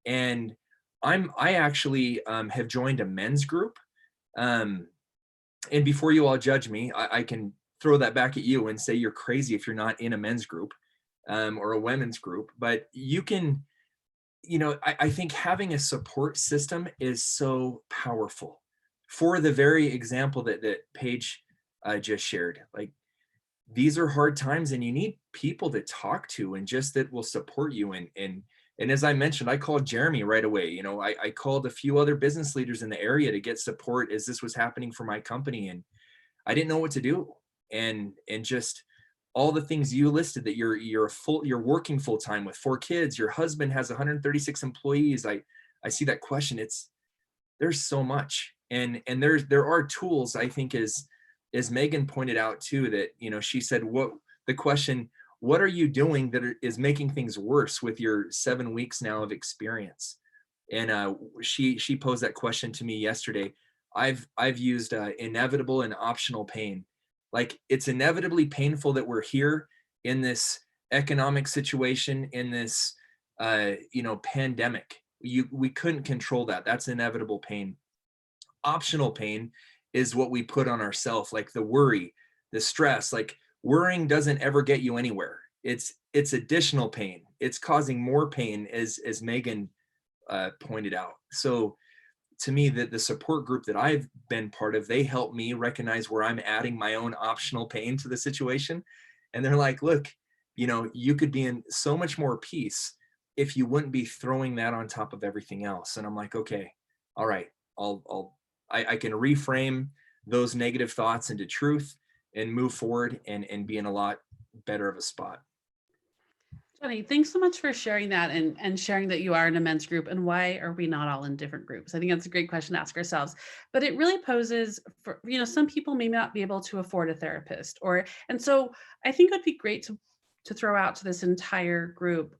Speaker 5: And I actually have joined a men's group. And before you all judge me, I can throw that back at you and say you're crazy if you're not in a men's group or a women's group. But you can, I think having a support system is so powerful, for the very example that Paige just shared. Like, these are hard times, and you need people to talk to, and just that will support you. And as I mentioned, I called Jeremy right away. I called a few other business leaders in the area to get support as this was happening for my company, and I didn't know what to do. And just all the things you listed, that you're working full time with 4 kids, your husband has 136 employees. I see that question. There's so much, and there are tools, I think, as Megan pointed out too, that she said, what are you doing that is making things worse with your 7 weeks now of experience? And she posed that question to me yesterday. I've used inevitable and optional pain. Like, it's inevitably painful that we're here in this economic situation, in this pandemic. We couldn't control that. That's inevitable pain. Optional pain is what we put on ourselves, like the worry, the stress. Like, worrying doesn't ever get you anywhere. It's additional pain. It's causing more pain, as Megan pointed out. So to me, the support group that I've been part of, they help me recognize where I'm adding my own optional pain to the situation. And they're like, look, you could be in so much more peace if you wouldn't be throwing that on top of everything else. And I'm like, okay, all right, I can reframe those negative thoughts into truth and move forward and be in a lot better of a spot.
Speaker 2: Johnny, thanks so much for sharing that, and sharing that you are in a men's group, and why are we not all in different groups? I think that's a great question to ask ourselves, but it really poses for, some people may not be able to afford a therapist, and so I think it would be great to throw out to this entire group,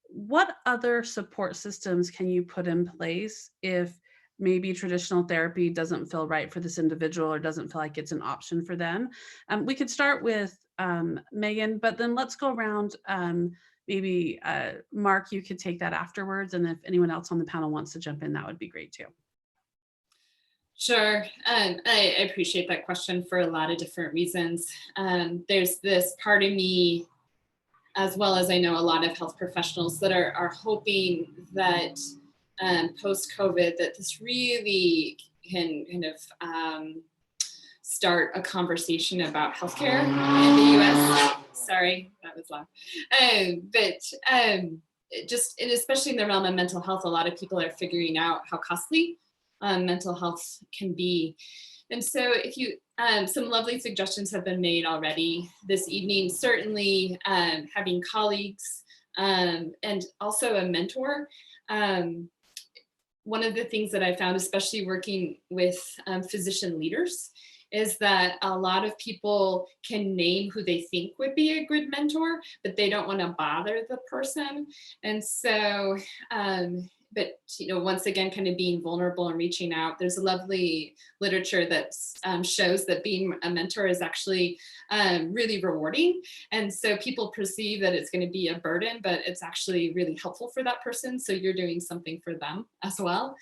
Speaker 2: what other support systems can you put in place if maybe traditional therapy doesn't feel right for this individual, or doesn't feel like it's an option for them? We could start with Megan, but then let's go around. Maybe Mark, you could take that afterwards. And if anyone else on the panel wants to jump in, that would be great too.
Speaker 6: Sure. I appreciate that question for a lot of different reasons. There's this part of me, as well as I know a lot of health professionals, that are hoping that post-COVID, that this really can kind of start a conversation about healthcare in the US. Sorry, that was loud. Just, and especially in the realm of mental health, a lot of people are figuring out how costly mental health can be. And so if you, some lovely suggestions have been made already this evening, certainly having colleagues and also a mentor. One of the things that I found, especially working with physician leaders, is that a lot of people can name who they think would be a good mentor, but they don't want to bother the person. And so, but once again, kind of being vulnerable and reaching out. There's a lovely literature that shows that being a mentor is actually really rewarding. And so people perceive that it's going to be a burden, but it's actually really helpful for that person. So you're doing something for them as well.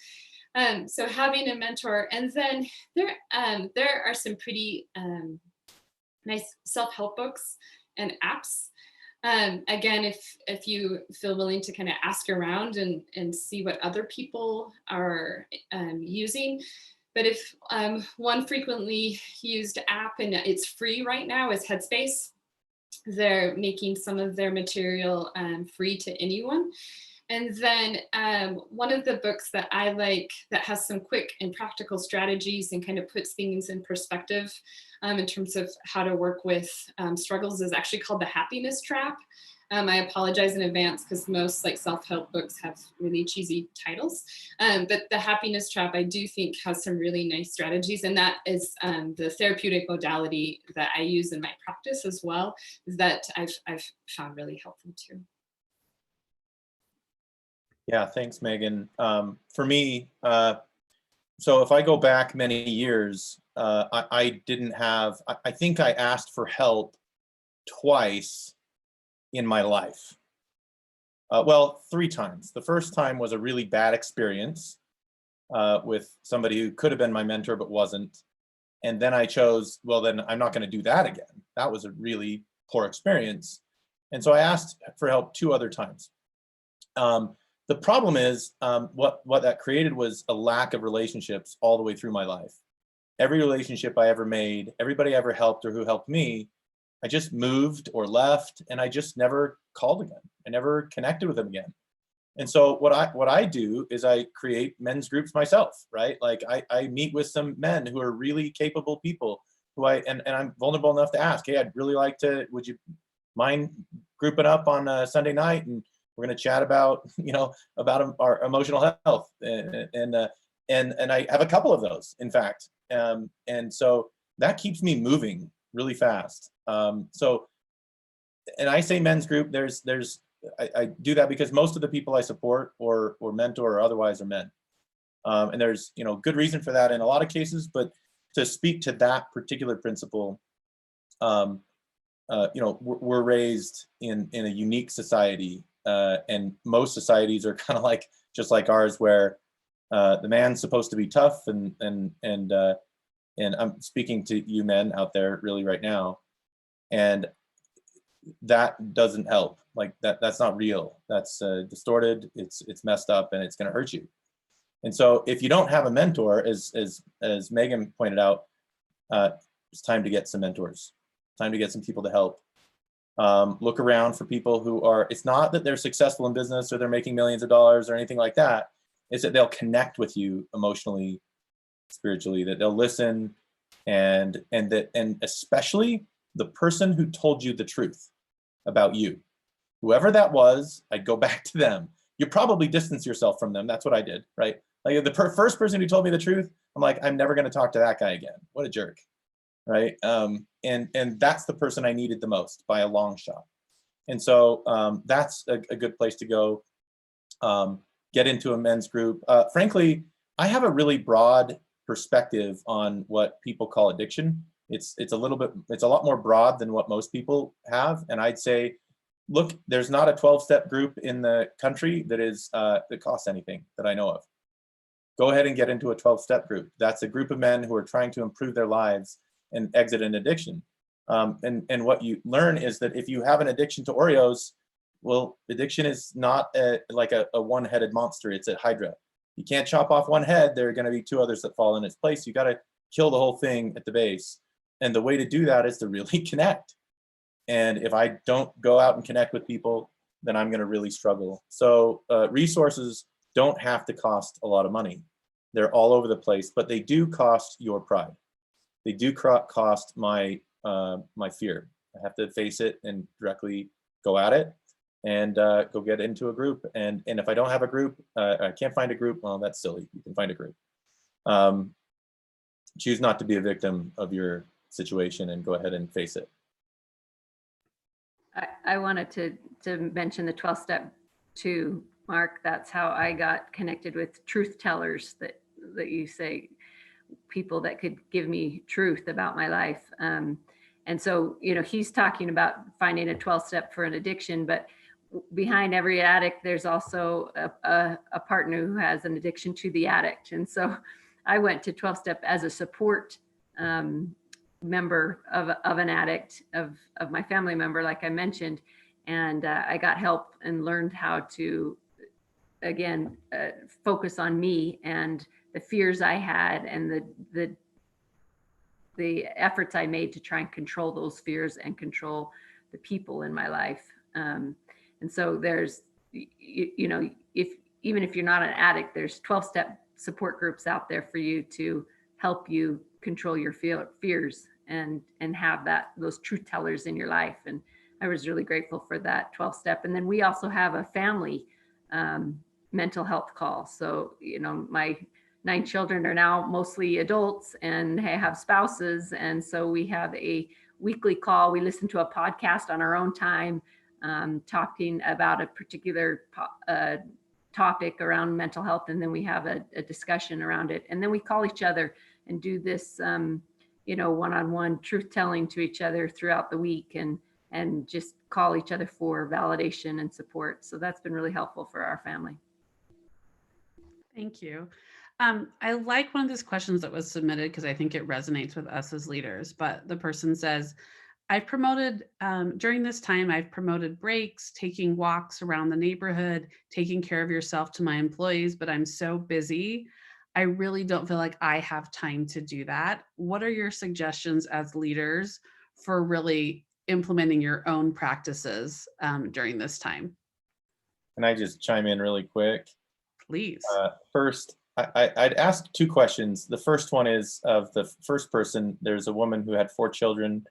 Speaker 6: So having a mentor, and then there are some pretty nice self-help books and apps. Again, if you feel willing to kind of ask around and see what other people are using. But if one frequently used app, and it's free right now, is Headspace. They're making some of their material free to anyone. And then one of the books that I like that has some quick and practical strategies and kind of puts things in perspective in terms of how to work with struggles is actually called The Happiness Trap. I apologize in advance because most like self-help books have really cheesy titles. But The Happiness Trap, I do think has some really nice strategies. And that is the therapeutic modality that I use in my practice as well, that I've found really helpful too.
Speaker 3: Yeah, thanks, Megan. For me, so if I go back many years, I didn't have, I think I asked for help twice in my life. Well, 3 times. The first time was a really bad experience with somebody who could have been my mentor but wasn't. And then I chose, well, then I'm not going to do that again. That was a really poor experience. And so I asked for help 2 other times. The problem is what that created was a lack of relationships all the way through my life. Every relationship I ever made, everybody I ever helped or who helped me, I just moved or left, and I just never called again. I never connected with them again. And so what I do is I create men's groups myself, right? Like I meet with some men who are really capable people who and I'm vulnerable enough to ask, hey, I'd really like to, would you mind grouping up on a Sunday night, and we're going to chat about, about our emotional health, and I have a couple of those, in fact, and so that keeps me moving really fast. So, and I say men's group. I do that because most of the people I support or mentor or otherwise are men, and there's good reason for that in a lot of cases. But to speak to that particular principle, we're raised in a unique society. And most societies are kind of like just like ours, where the man's supposed to be tough, and I'm speaking to you men out there really right now, and that doesn't help. Like that's not real. That's distorted. It's messed up, and it's going to hurt you. And so if you don't have a mentor, as Megan pointed out, it's time to get some mentors. Time to get some people to help. Look around for people who are, it's not that they're successful in business or they're making millions of dollars or anything like that. It's that they'll connect with you emotionally, spiritually, that they'll listen, and especially the person who told you the truth about you. Whoever that was, I'd go back to them. You probably distance yourself from them. That's what I did, right? Like the first person who told me the truth, I'm like, I'm never going to talk to that guy again. What a jerk. Right. And that's the person I needed the most by a long shot. And so that's a good place to go. Get into a men's group. Frankly, I have a really broad perspective on what people call addiction. It's a lot more broad than what most people have. And I'd say, look, there's not a 12-step group in the country that costs anything that I know of. Go ahead and get into a 12-step group. That's a group of men who are trying to improve their lives and exit an addiction. And what you learn is that if you have an addiction to Oreos, well, addiction is not like a one-headed monster. It's a hydra. You can't chop off one head. There are going to be 2 others that fall in its place. You got to kill the whole thing at the base. And the way to do that is to really connect. And if I don't go out and connect with people, then I'm going to really struggle. So resources don't have to cost a lot of money. They're all over the place, but they do cost your pride. They do cost my my fear. I have to face it and directly go at it, and go get into a group. And if I don't have a group, I can't find a group. Well, that's silly. You can find a group. Choose not to be a victim of your situation and go ahead and face it.
Speaker 4: I wanted to mention the 12-step too, Mark. That's how I got connected with truth tellers that you say, people that could give me truth about my life. And so, he's talking about finding a 12-step for an addiction, but behind every addict, there's also a partner who has an addiction to the addict. And so I went to 12-step as a support member of an addict, of my family member, like I mentioned. And I got help and learned how to, again, focus on me and the fears I had, and the efforts I made to try and control those fears and control the people in my life. And so there's you know, even if you're not an addict, there's 12-step support groups out there for you to help you control your fears and have those truth tellers in your life. And I was really grateful for that 12-step. And then we also have a family mental health call. So, you know, my 9 children are now mostly adults and have spouses. And so we have a weekly call. We listen to a podcast on our own time, talking about a particular topic around mental health. And then we have a discussion around it. And then we call each other and do this, you know, one-on-one truth telling to each other throughout the week, and just call each other for validation and support. So that's been really helpful for our family.
Speaker 2: Thank you. I like one of these questions that was submitted because I think it resonates with us as leaders, but the person says, I've promoted, during this time, I've promoted breaks, taking walks around the neighborhood, taking care of yourself to my employees, but I'm so busy. I really don't feel like I have time to do that. What are your suggestions as leaders for really implementing your own practices during this time?
Speaker 3: Can I just chime in really quick?
Speaker 2: Please.
Speaker 3: First, I'd ask 2 questions. The first one is, of the first person, there's a woman who had 4 children,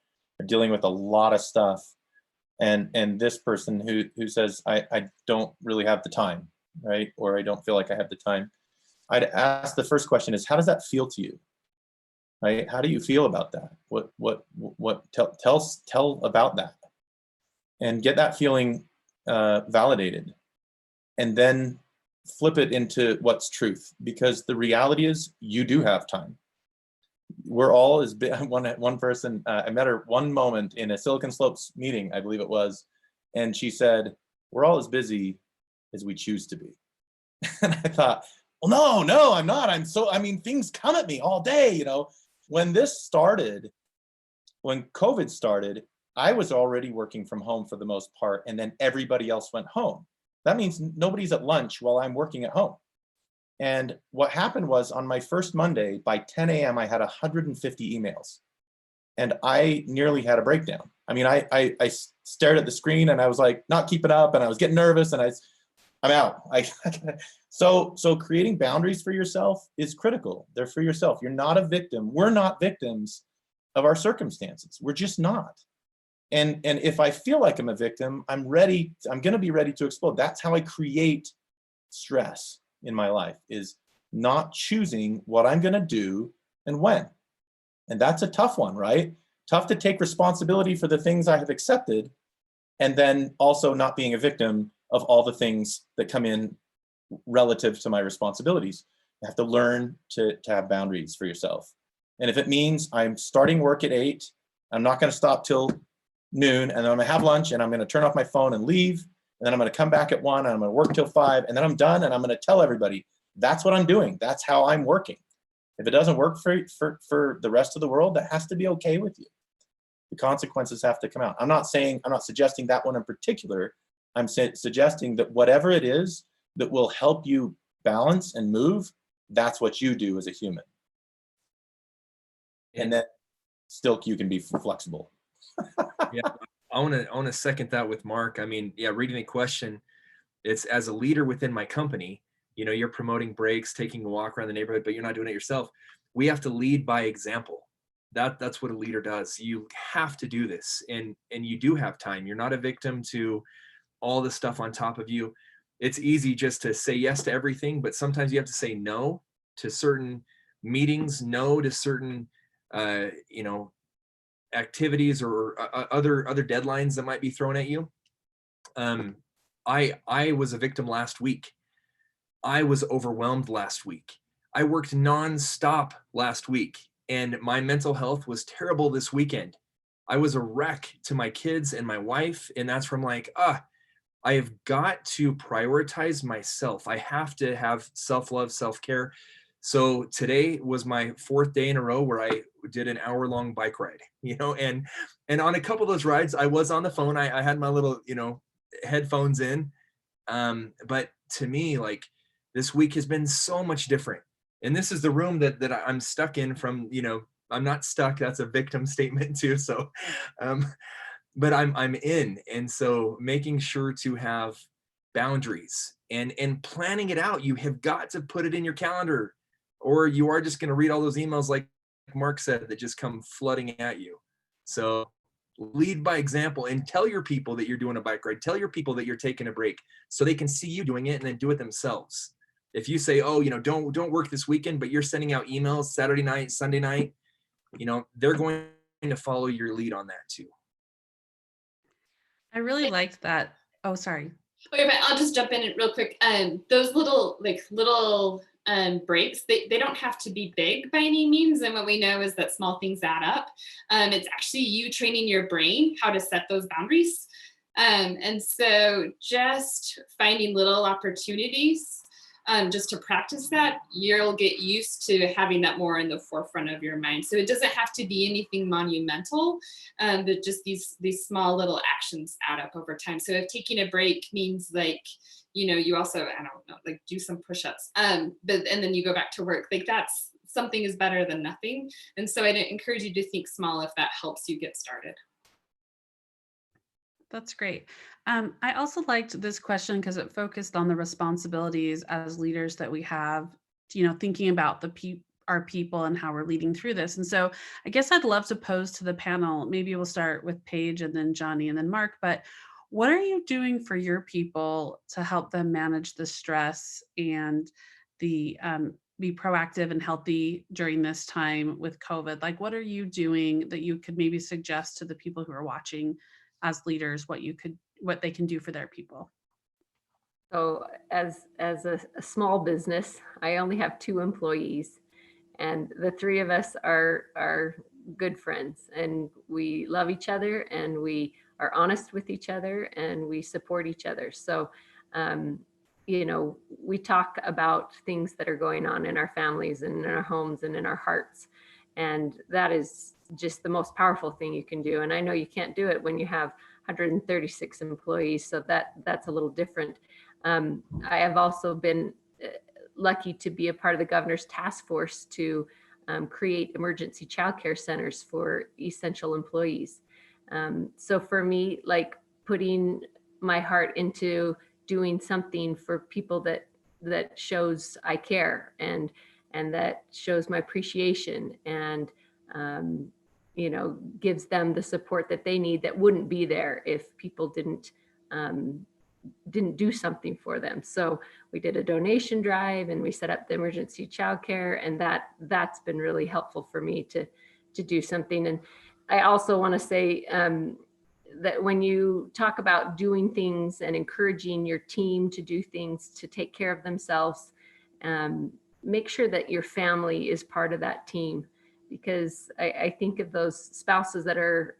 Speaker 3: dealing with a lot of stuff. And this person who says, I don't really have the time, right? Or I don't feel like I have the time. I'd ask, the first question is, how does that feel to you? Right? How do you feel about that? Tell about that, and get that feeling validated, and then flip it into what's truth, because the reality is you do have time. We're all as big. One person, I met her one moment in a Silicon Slopes meeting, I believe it was, and she said, we're all as busy as we choose to be. And I thought, well, no, I'm not. I mean, things come at me all day, you know. When this started, when COVID started, I was already working from home for the most part, and then everybody else went home. That means nobody's at lunch while I'm working at home. And what happened was, on my first Monday, by 10 a.m., I had 150 emails. And I nearly had a breakdown. I mean, I stared at the screen and I was like, not keeping up, and I was getting nervous, and I'm out. So creating boundaries for yourself is critical. They're for yourself. You're not a victim. We're not victims of our circumstances. We're just not. And if I feel like I'm a victim, I'm going to be ready to explode. That's how I create stress in my life, is not choosing what I'm going to do and when. And that's a tough one, right? Tough to take responsibility for the things I have accepted, and then also not being a victim of all the things that come in relative to my responsibilities. You have to learn to have boundaries for yourself. And if it means I'm starting work at 8, I'm not going to stop till noon, and then I'm going to have lunch, and I'm going to turn off my phone and leave, and then I'm going to come back at 1, and I'm going to work till 5, and then I'm done, and I'm going to tell everybody that's what I'm doing. That's how I'm working. If it doesn't work for the rest of the world, that has to be okay with you. The consequences have to come out. I'm not suggesting that one in particular. I'm suggesting that whatever it is that will help you balance and move, that's what you do as a human. And then still you can be flexible.
Speaker 5: Yeah, I want to second that with Mark. I mean, yeah, reading the question, it's, as a leader within my company, you know, you're promoting breaks, taking a walk around the neighborhood, but you're not doing it yourself. We have to lead by example. That's what a leader does. You have to do this, and you do have time. You're not a victim to all the stuff on top of you. It's easy just to say yes to everything, but sometimes you have to say no to certain meetings, no to certain, you know, activities or other deadlines that might be thrown at you. I was a victim last week. I was overwhelmed last week. I worked nonstop last week, and my mental health was terrible this weekend. I was a wreck to my kids and my wife, and that's from like, I have got to prioritize myself. I have to have self-love, self-care. So today was my 4th day in a row where I did an hour-long bike ride, you know, and on a couple of those rides, I was on the phone. I had my little, you know, headphones in. But to me, like, this week has been so much different. And this is the room that I'm stuck in from, you know, I'm not stuck. That's a victim statement too. So, but I'm in. And so making sure to have boundaries and planning it out. You have got to put it in your calendar, or you are just going to read all those emails, like Mark said, that just come flooding at you. So lead by example and tell your people that you're doing a bike ride. Tell your people that you're taking a break so they can see you doing it and then do it themselves. If you say, oh, don't work this weekend, but you're sending out emails Saturday night, Sunday night, they're going to follow your lead on that too.
Speaker 2: I really liked that. Oh, sorry.
Speaker 6: Okay, but I'll just jump in real quick. Those little breaks, they don't have to be big by any means. And what we know is that small things add up. It's actually you training your brain how to set those boundaries. And so just finding little opportunities just to practice that, you'll get used to having that more in the forefront of your mind. So it doesn't have to be anything monumental, but just these small little actions add up over time. So if taking a break means you also, I don't know, do some push-ups, and then you go back to work, that's something is better than nothing. And so I'd encourage you to think small if that helps you get started.
Speaker 2: That's great. I also liked this question because it focused on the responsibilities as leaders that we have, thinking about our people and how we're leading through this. And so I guess I'd love to pose to the panel, maybe we'll start with Paige and then Johnny and then Mark, but what are you doing for your people to help them manage the stress and be proactive and healthy during this time with COVID? Like, what are you doing that you could maybe suggest to the people who are watching as leaders, what they can do for their people?
Speaker 4: So as a small business, I only have 2 employees, and the 3 of us are good friends, and we love each other, and we are honest with each other, and we support each other. So, we talk about things that are going on in our families and in our homes and in our hearts. And that is just the most powerful thing you can do. And I know you can't do it when you have 136 employees. So that's a little different. I have also been lucky to be a part of the governor's task force to create emergency childcare centers for essential employees. So for me, putting my heart into doing something for people that shows I care and that shows my appreciation and gives them the support that they need that wouldn't be there if people didn't do something for them. So we did a donation drive and we set up the emergency childcare, and that's been really helpful for me to do something. And I also want to say that when you talk about doing things and encouraging your team to do things to take care of themselves, make sure that your family is part of that team, because I think of those spouses that are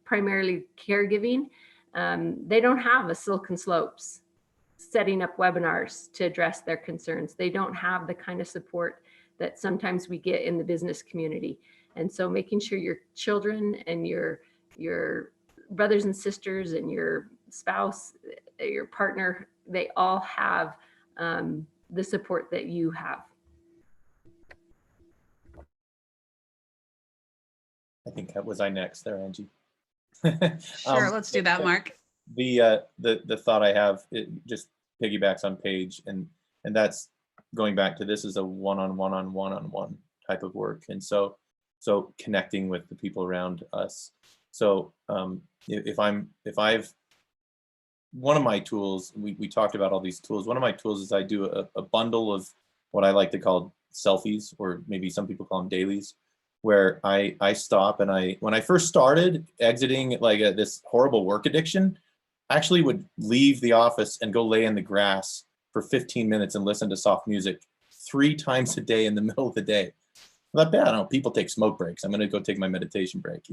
Speaker 4: primarily caregiving. They don't have a Silken Slopes setting up webinars to address their concerns. They don't have the kind of support that sometimes we get in the business community. And so making sure your children and your brothers and sisters and your spouse, your partner, they all have the support that you have.
Speaker 3: I think that was I next there, Angie.
Speaker 2: Sure, let's do that, Mark.
Speaker 3: The thought I have, it just piggybacks on Paige, and that's going back to this is a one-on-one type of work, and so connecting with the people around us. So if I've one of my tools, we talked about all these tools. One of my tools is I do a bundle of what I like to call selfies, or maybe some people call them dailies, where I stop and when I first started exiting this horrible work addiction, I actually would leave the office and go lay in the grass for 15 minutes and listen to soft music 3 times a day in the middle of the day. Not bad. I don't know, people take smoke breaks. I'm going to go take my meditation break,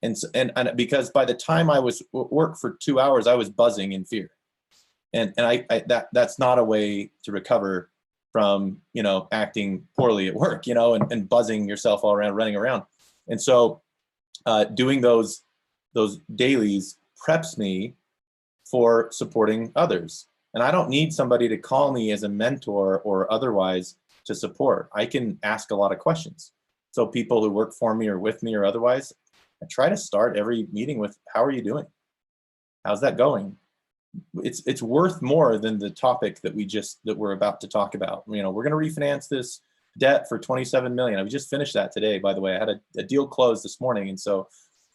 Speaker 3: and because by the time I was work for 2 hours, I was buzzing in fear, and that's not a way to recover from acting poorly at work, and buzzing yourself all around, running around. And so doing those dailies preps me for supporting others. And I don't need somebody to call me as a mentor or otherwise to support. I can ask a lot of questions. So people who work for me or with me or otherwise, I try to start every meeting with, how are you doing? How's that going? it's worth more than the topic that we're about to talk about. You know, we're going to refinance this debt for 27 million. I just finished that today, by the way. I had a deal closed this morning, and so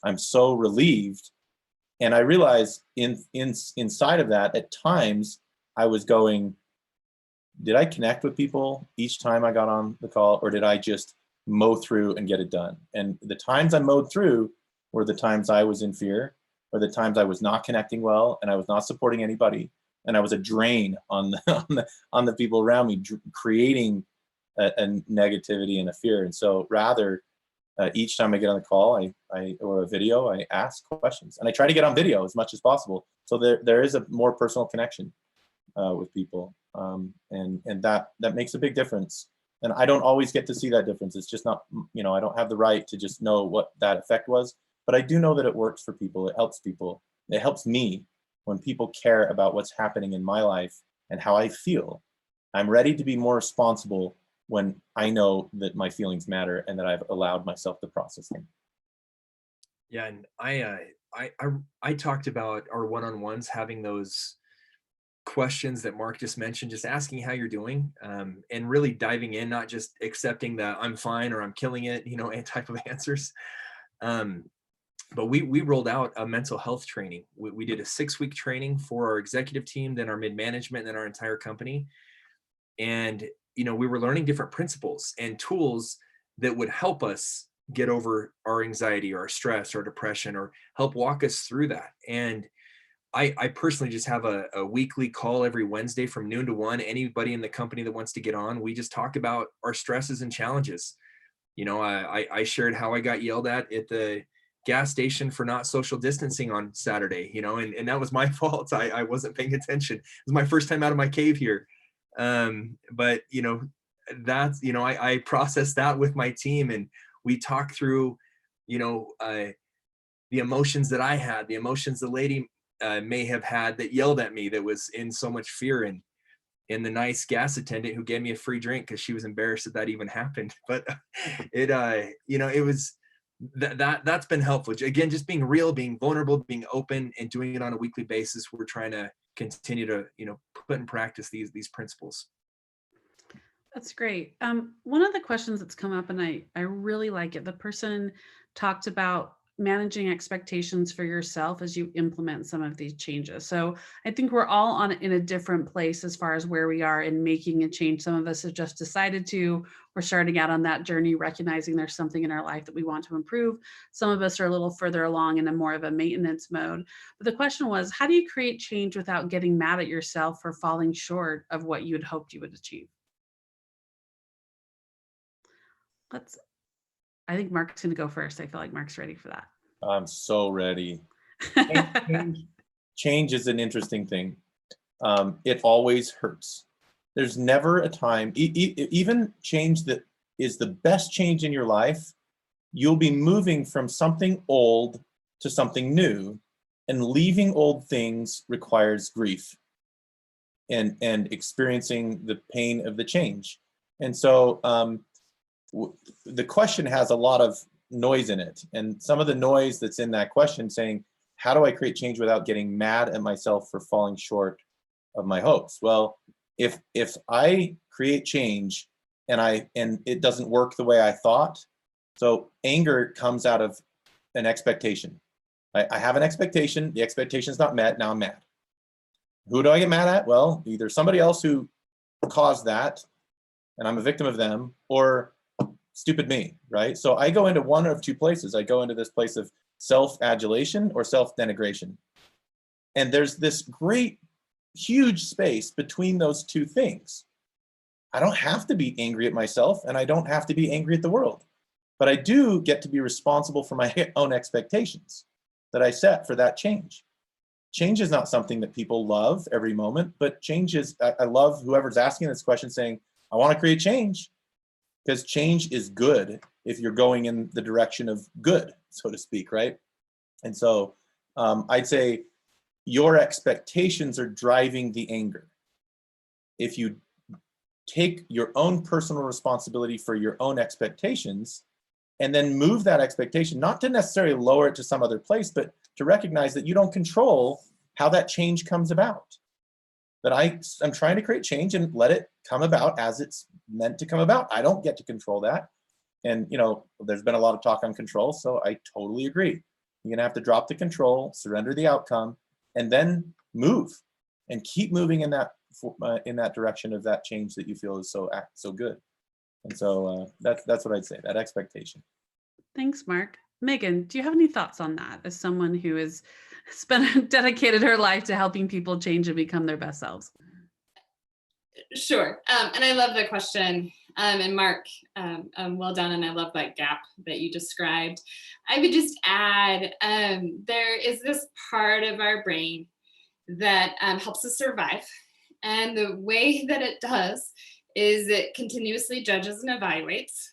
Speaker 3: I'm so relieved. And I realized inside of that, at times I was going, did I connect with people each time I got on the call, or did I just mow through and get it done? And the times I mowed through were the times I was in fear, or the times I was not connecting well, and I was not supporting anybody, and I was a drain on the people around me, creating a negativity and a fear. And so rather, each time I get on the call, or a video, I ask questions, and I try to get on video as much as possible. So there is a more personal connection with people, and that makes a big difference. And I don't always get to see that difference. It's just not, you know, I don't have the right to just know what that effect was, but I do know that it works for people. It helps people. It helps me when people care about what's happening in my life and how I feel. I'm ready to be more responsible when I know that my feelings matter and that I've allowed myself to process them.
Speaker 5: Yeah, and I talked about our one-on-ones, having those questions that Mark just mentioned, just asking how you're doing, and really diving in, not just accepting that I'm fine or I'm killing it, you know, type of answers. But we rolled out a mental health training. We did a 6-week training for our executive team, then our mid-management, then our entire company. And, you know, we were learning different principles and tools that would help us get over our anxiety or our stress or depression, or help walk us through that. And I personally just have a weekly call every Wednesday from noon to 1. Anybody in the company that wants to get on, we just talk about our stresses and challenges. You know, I shared how I got yelled at the gas station for not social distancing on Saturday, you know, and that was my fault. I wasn't paying attention. It was my first time out of my cave here. But, you know, that's, you know, I processed that with my team, and we talked through, you know, the emotions that I had, the emotions the lady may have had that yelled at me, that was in so much fear, and the nice gas attendant who gave me a free drink because she was embarrassed that even happened. But it, you know, it was that's been helpful. Again, just being real, being vulnerable, being open, and doing it on a weekly basis. We're trying to continue to, you know, put in practice these principles.
Speaker 2: That's great. One of the questions that's come up, and I really like it, the person talked about managing expectations for yourself as you implement some of these changes. So I think we're all in a different place as far as where we are in making a change. Some of us have just decided to, we're starting out on that journey, recognizing there's something in our life that we want to improve. Some of us are a little further along in a more of a maintenance mode. But the question was, how do you create change without getting mad at yourself for falling short of what you had hoped you would achieve? I think Mark's going to go first. I feel like Mark's ready for that.
Speaker 3: I'm so ready. Change is an interesting thing. It always hurts. There's never a time, even change that is the best change in your life, you'll be moving from something old to something new, and leaving old things requires grief and experiencing the pain of the change. And so the question has a lot of noise in it, and some of the noise that's in that question saying, how do I create change without getting mad at myself for falling short of my hopes? Well, if I create change and it doesn't work the way I thought, so anger comes out of an expectation. I have an expectation, the expectation is not met, now I'm mad. Who do I get mad at? Well, either somebody else who caused that and I'm a victim of them, or stupid me, right? So I go into one of two places. I go into this place of self-adulation or self-denigration. And there's this great, huge space between those two things. I don't have to be angry at myself, and I don't have to be angry at the world. But I do get to be responsible for my own expectations that I set for that change. Change is not something that people love every moment, but change is, I love whoever's asking this question saying, I want to create change. Because change is good if you're going in the direction of good, so to speak, right? And so I'd say your expectations are driving the anger. If you take your own personal responsibility for your own expectations and then move that expectation, not to necessarily lower it to some other place, but to recognize that you don't control how that change comes about. That I'm trying to create change and let it come about as it's meant to come about. I don't get to control that. And, you know, there's been a lot of talk on control, so I totally agree. You're gonna have to drop the control, surrender the outcome, and then move and keep moving in that direction of that change that you feel is so good. And so that's what I'd say, that expectation.
Speaker 2: Thanks, Mark. Megan, do you have any thoughts on that as someone who has dedicated her life to helping people change and become their best selves?
Speaker 6: Sure. And I love the question. And Mark, well done. And I love that gap that you described. I would just add, there is this part of our brain that helps us survive. And the way that it does is it continuously judges and evaluates.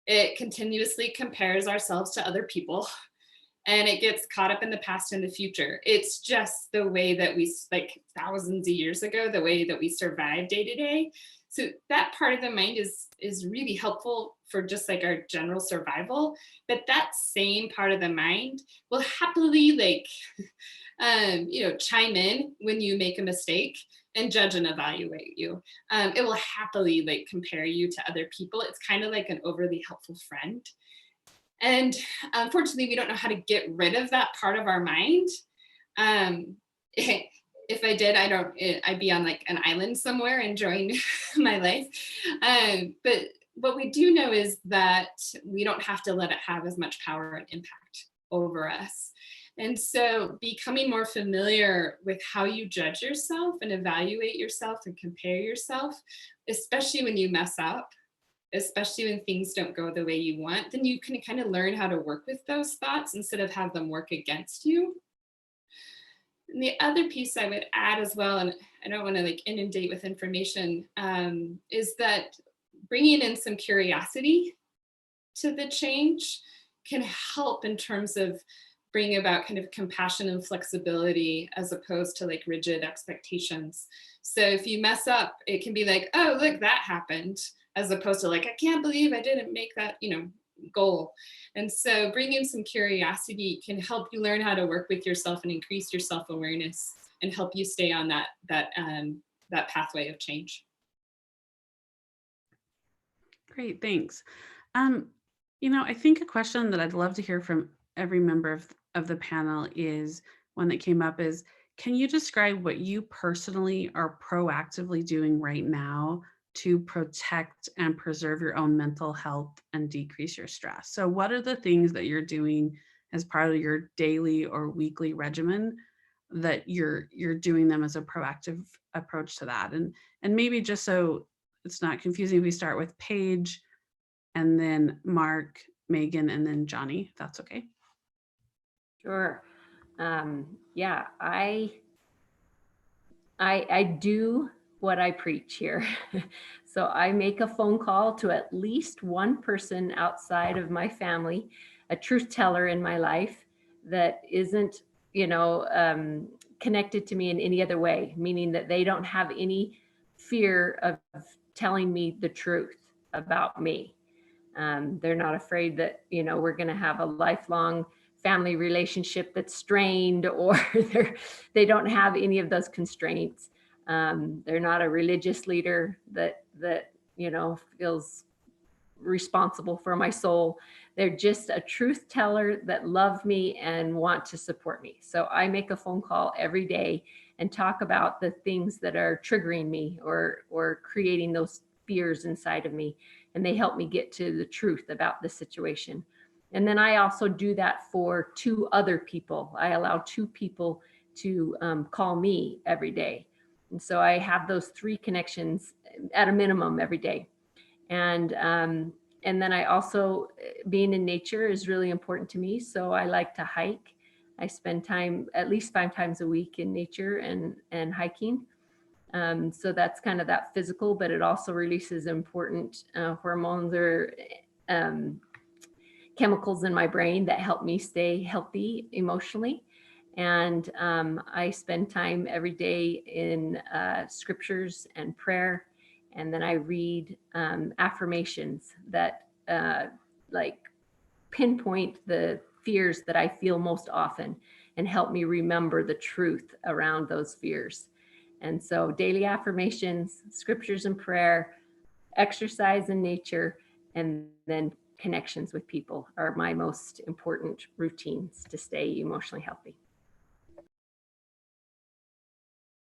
Speaker 6: It continuously compares ourselves to other people. And it gets caught up in the past and the future. It's just the way that we, like thousands of years ago, the way that we survive day to day. So that part of the mind is really helpful for just like our general survival. But that same part of the mind will happily chime in when you make a mistake and judge and evaluate you. It will happily compare you to other people. It's kind of like an overly helpful friend. And unfortunately, we don't know how to get rid of that part of our mind. If I did, I'd be on like an island somewhere enjoying my life. But what we do know is that we don't have to let it have as much power and impact over us. And so becoming more familiar with how you judge yourself and evaluate yourself and compare yourself, especially when you mess up, especially when things don't go the way you want, then you can kind of learn how to work with those thoughts instead of have them work against you. And the other piece I would add as well, and I don't want to inundate with information, is that bringing in some curiosity to the change can help in terms of bringing about kind of compassion and flexibility as opposed to rigid expectations. So if you mess up, it can be like, oh, look, that happened, as opposed to I can't believe I didn't make that, goal. And so bringing some curiosity can help you learn how to work with yourself and increase your self-awareness and help you stay on that pathway of change.
Speaker 2: Great, thanks. I think a question that I'd love to hear from every member of the panel is one that came up is, can you describe what you personally are proactively doing right now to protect and preserve your own mental health and decrease your stress? So what are the things that you're doing as part of your daily or weekly regimen that you're doing them as a proactive approach to that? And maybe just so it's not confusing, we start with Paige and then Mark, Megan, and then Johnny, if that's okay.
Speaker 4: Sure. Yeah, I do what I preach here. So I make a phone call to at least one person outside of my family, a truth teller in my life that isn't, connected to me in any other way, meaning that they don't have any fear of telling me the truth about me. They're not afraid that, we're going to have a lifelong family relationship that's strained, or they don't have any of those constraints. They're not a religious leader that feels responsible for my soul. They're just a truth teller that love me and want to support me. So I make a phone call every day and talk about the things that are triggering me or creating those fears inside of me. And they help me get to the truth about the situation. And then I also do that for 2 other people. I allow 2 people to call me every day. And so I have those 3 connections at a minimum every day. And then I also, being in nature is really important to me. So I like to hike. I spend time at least 5 times a week in nature and hiking. So that's kind of that physical, but it also releases important hormones or chemicals in my brain that help me stay healthy emotionally. And I spend time every day in scriptures and prayer. And then I read affirmations that pinpoint the fears that I feel most often. and help me remember the truth around those fears. And so daily affirmations, scriptures and prayer, exercise in nature, and then connections with people are my most important routines to stay emotionally healthy.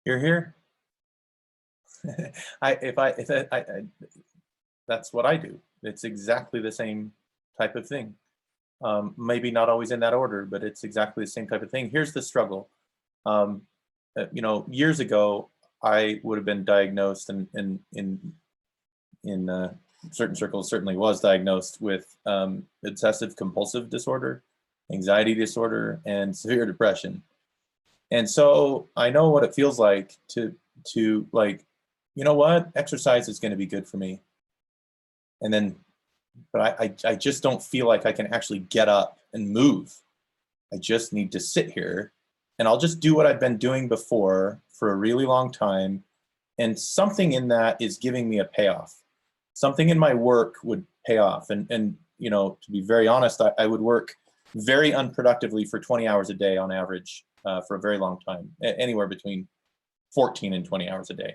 Speaker 3: You're here. That's what I do. It's exactly the same type of thing. Maybe not always in that order, but it's exactly the same type of thing. Here's the struggle. Years ago, I would have been diagnosed and in certain circles certainly was diagnosed with obsessive compulsive disorder, anxiety disorder, and severe depression. And so I know what it feels like to like, you know what, exercise is going to be good for me. And then, but I just don't feel like I can actually get up and move. I just need to sit here and I'll just do what I've been doing before for a really long time. And something in that is giving me a payoff. Something in my work would pay off. And to be very honest, I would work very unproductively for 20 hours a day on average for a very long time, anywhere between 14 and 20 hours a day.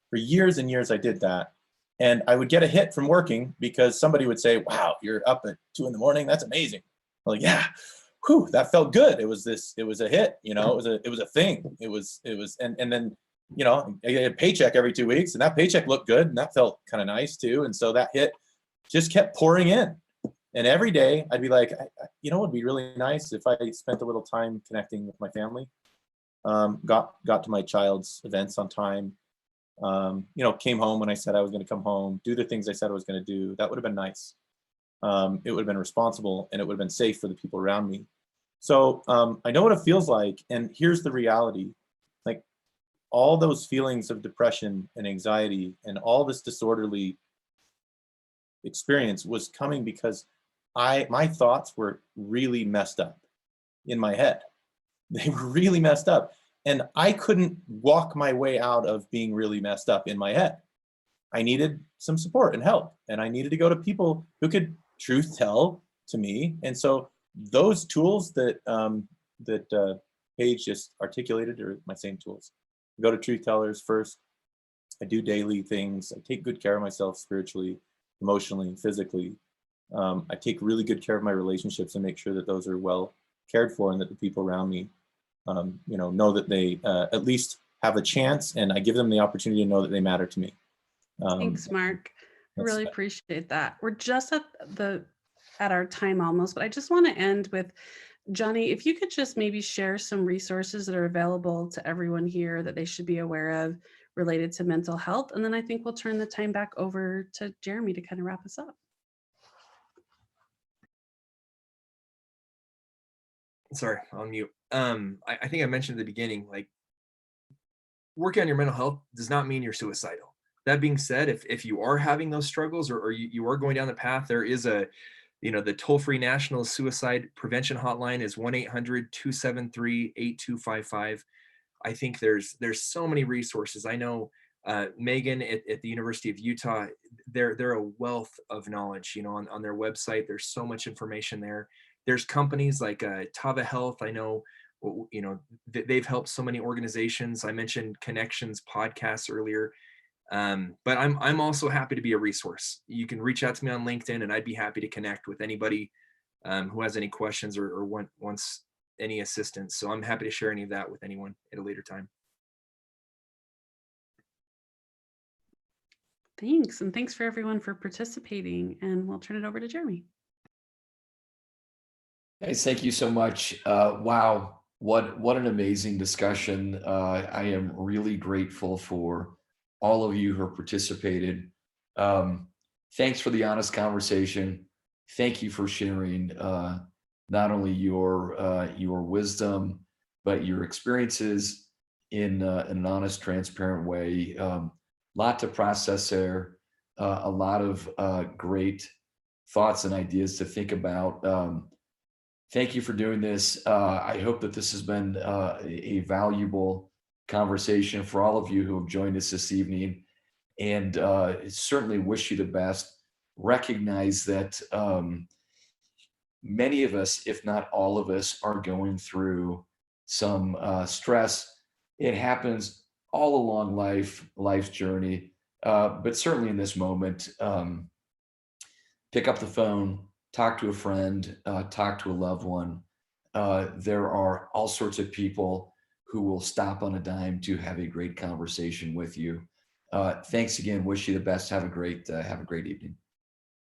Speaker 3: For years and years, I did that. And I would get a hit from working because somebody would say, wow, you're up at 2 a.m. That's amazing. I'm like, yeah, whew, that felt good. It was a hit, it was a thing. And then, I get a paycheck every 2 weeks and that paycheck looked good and that felt kind of nice too. And so that hit just kept pouring in. And every day I'd be like, it would be really nice if I spent a little time connecting with my family, got to my child's events on time, came home when I said I was going to come home, do the things I said I was going to do. That would have been nice. It would have been responsible and it would have been safe for the people around me. So I know what it feels like. And here's the reality. Like all those feelings of depression and anxiety and all this disorderly experience was coming because my thoughts were really messed up in my head. They were really messed up. And I couldn't walk my way out of being really messed up in my head. I needed some support and help. And I needed to go to people who could truth tell to me. And so those tools that Paige just articulated are my same tools. I go to truth tellers first. I do daily things. I take good care of myself spiritually, emotionally, physically. I take really good care of my relationships and make sure that those are well cared for and that the people around me know that they at least have a chance, and I give them the opportunity to know that they matter to me.
Speaker 2: Thanks, Mark. I really appreciate that. We're just at our time almost, but I just want to end with Johnny, if you could just maybe share some resources that are available to everyone here that they should be aware of related to mental health. And then I think we'll turn the time back over to Jeremy to kind of wrap us up.
Speaker 5: Sorry, on mute. I think I mentioned at the beginning, like working on your mental health does not mean you're suicidal. That being said, if you are having those struggles or you are going down the path, there is the toll-free national suicide prevention hotline is 1-800-273-8255. I think there's so many resources. I know Megan at the University of Utah, they're a wealth of knowledge, on their website. There's so much information there. There's companies like Tava Health. I know, they've helped so many organizations. I mentioned Connections podcasts earlier. But I'm also happy to be a resource. You can reach out to me on LinkedIn and I'd be happy to connect with anybody who has any questions or wants any assistance. So I'm happy to share any of that with anyone at a later time.
Speaker 2: Thanks. And thanks for everyone for participating. And we'll turn it over to Jeremy.
Speaker 1: Guys, thank you so much. Wow, what an amazing discussion. I am really grateful for all of you who participated. Thanks for the honest conversation. Thank you for sharing not only your wisdom, but your experiences in an honest, transparent way. Lot to process there, a lot of great thoughts and ideas to think about. Thank you for doing this. I hope that this has been a valuable conversation for all of you who have joined us this evening, and certainly wish you the best. Recognize that many of us, if not all of us, are going through some stress. It happens all along life's journey, but certainly in this moment, pick up the phone, talk to a friend, talk to a loved one. There are all sorts of people who will stop on a dime to have a great conversation with you. Thanks again. Wish you the best. Have a great evening.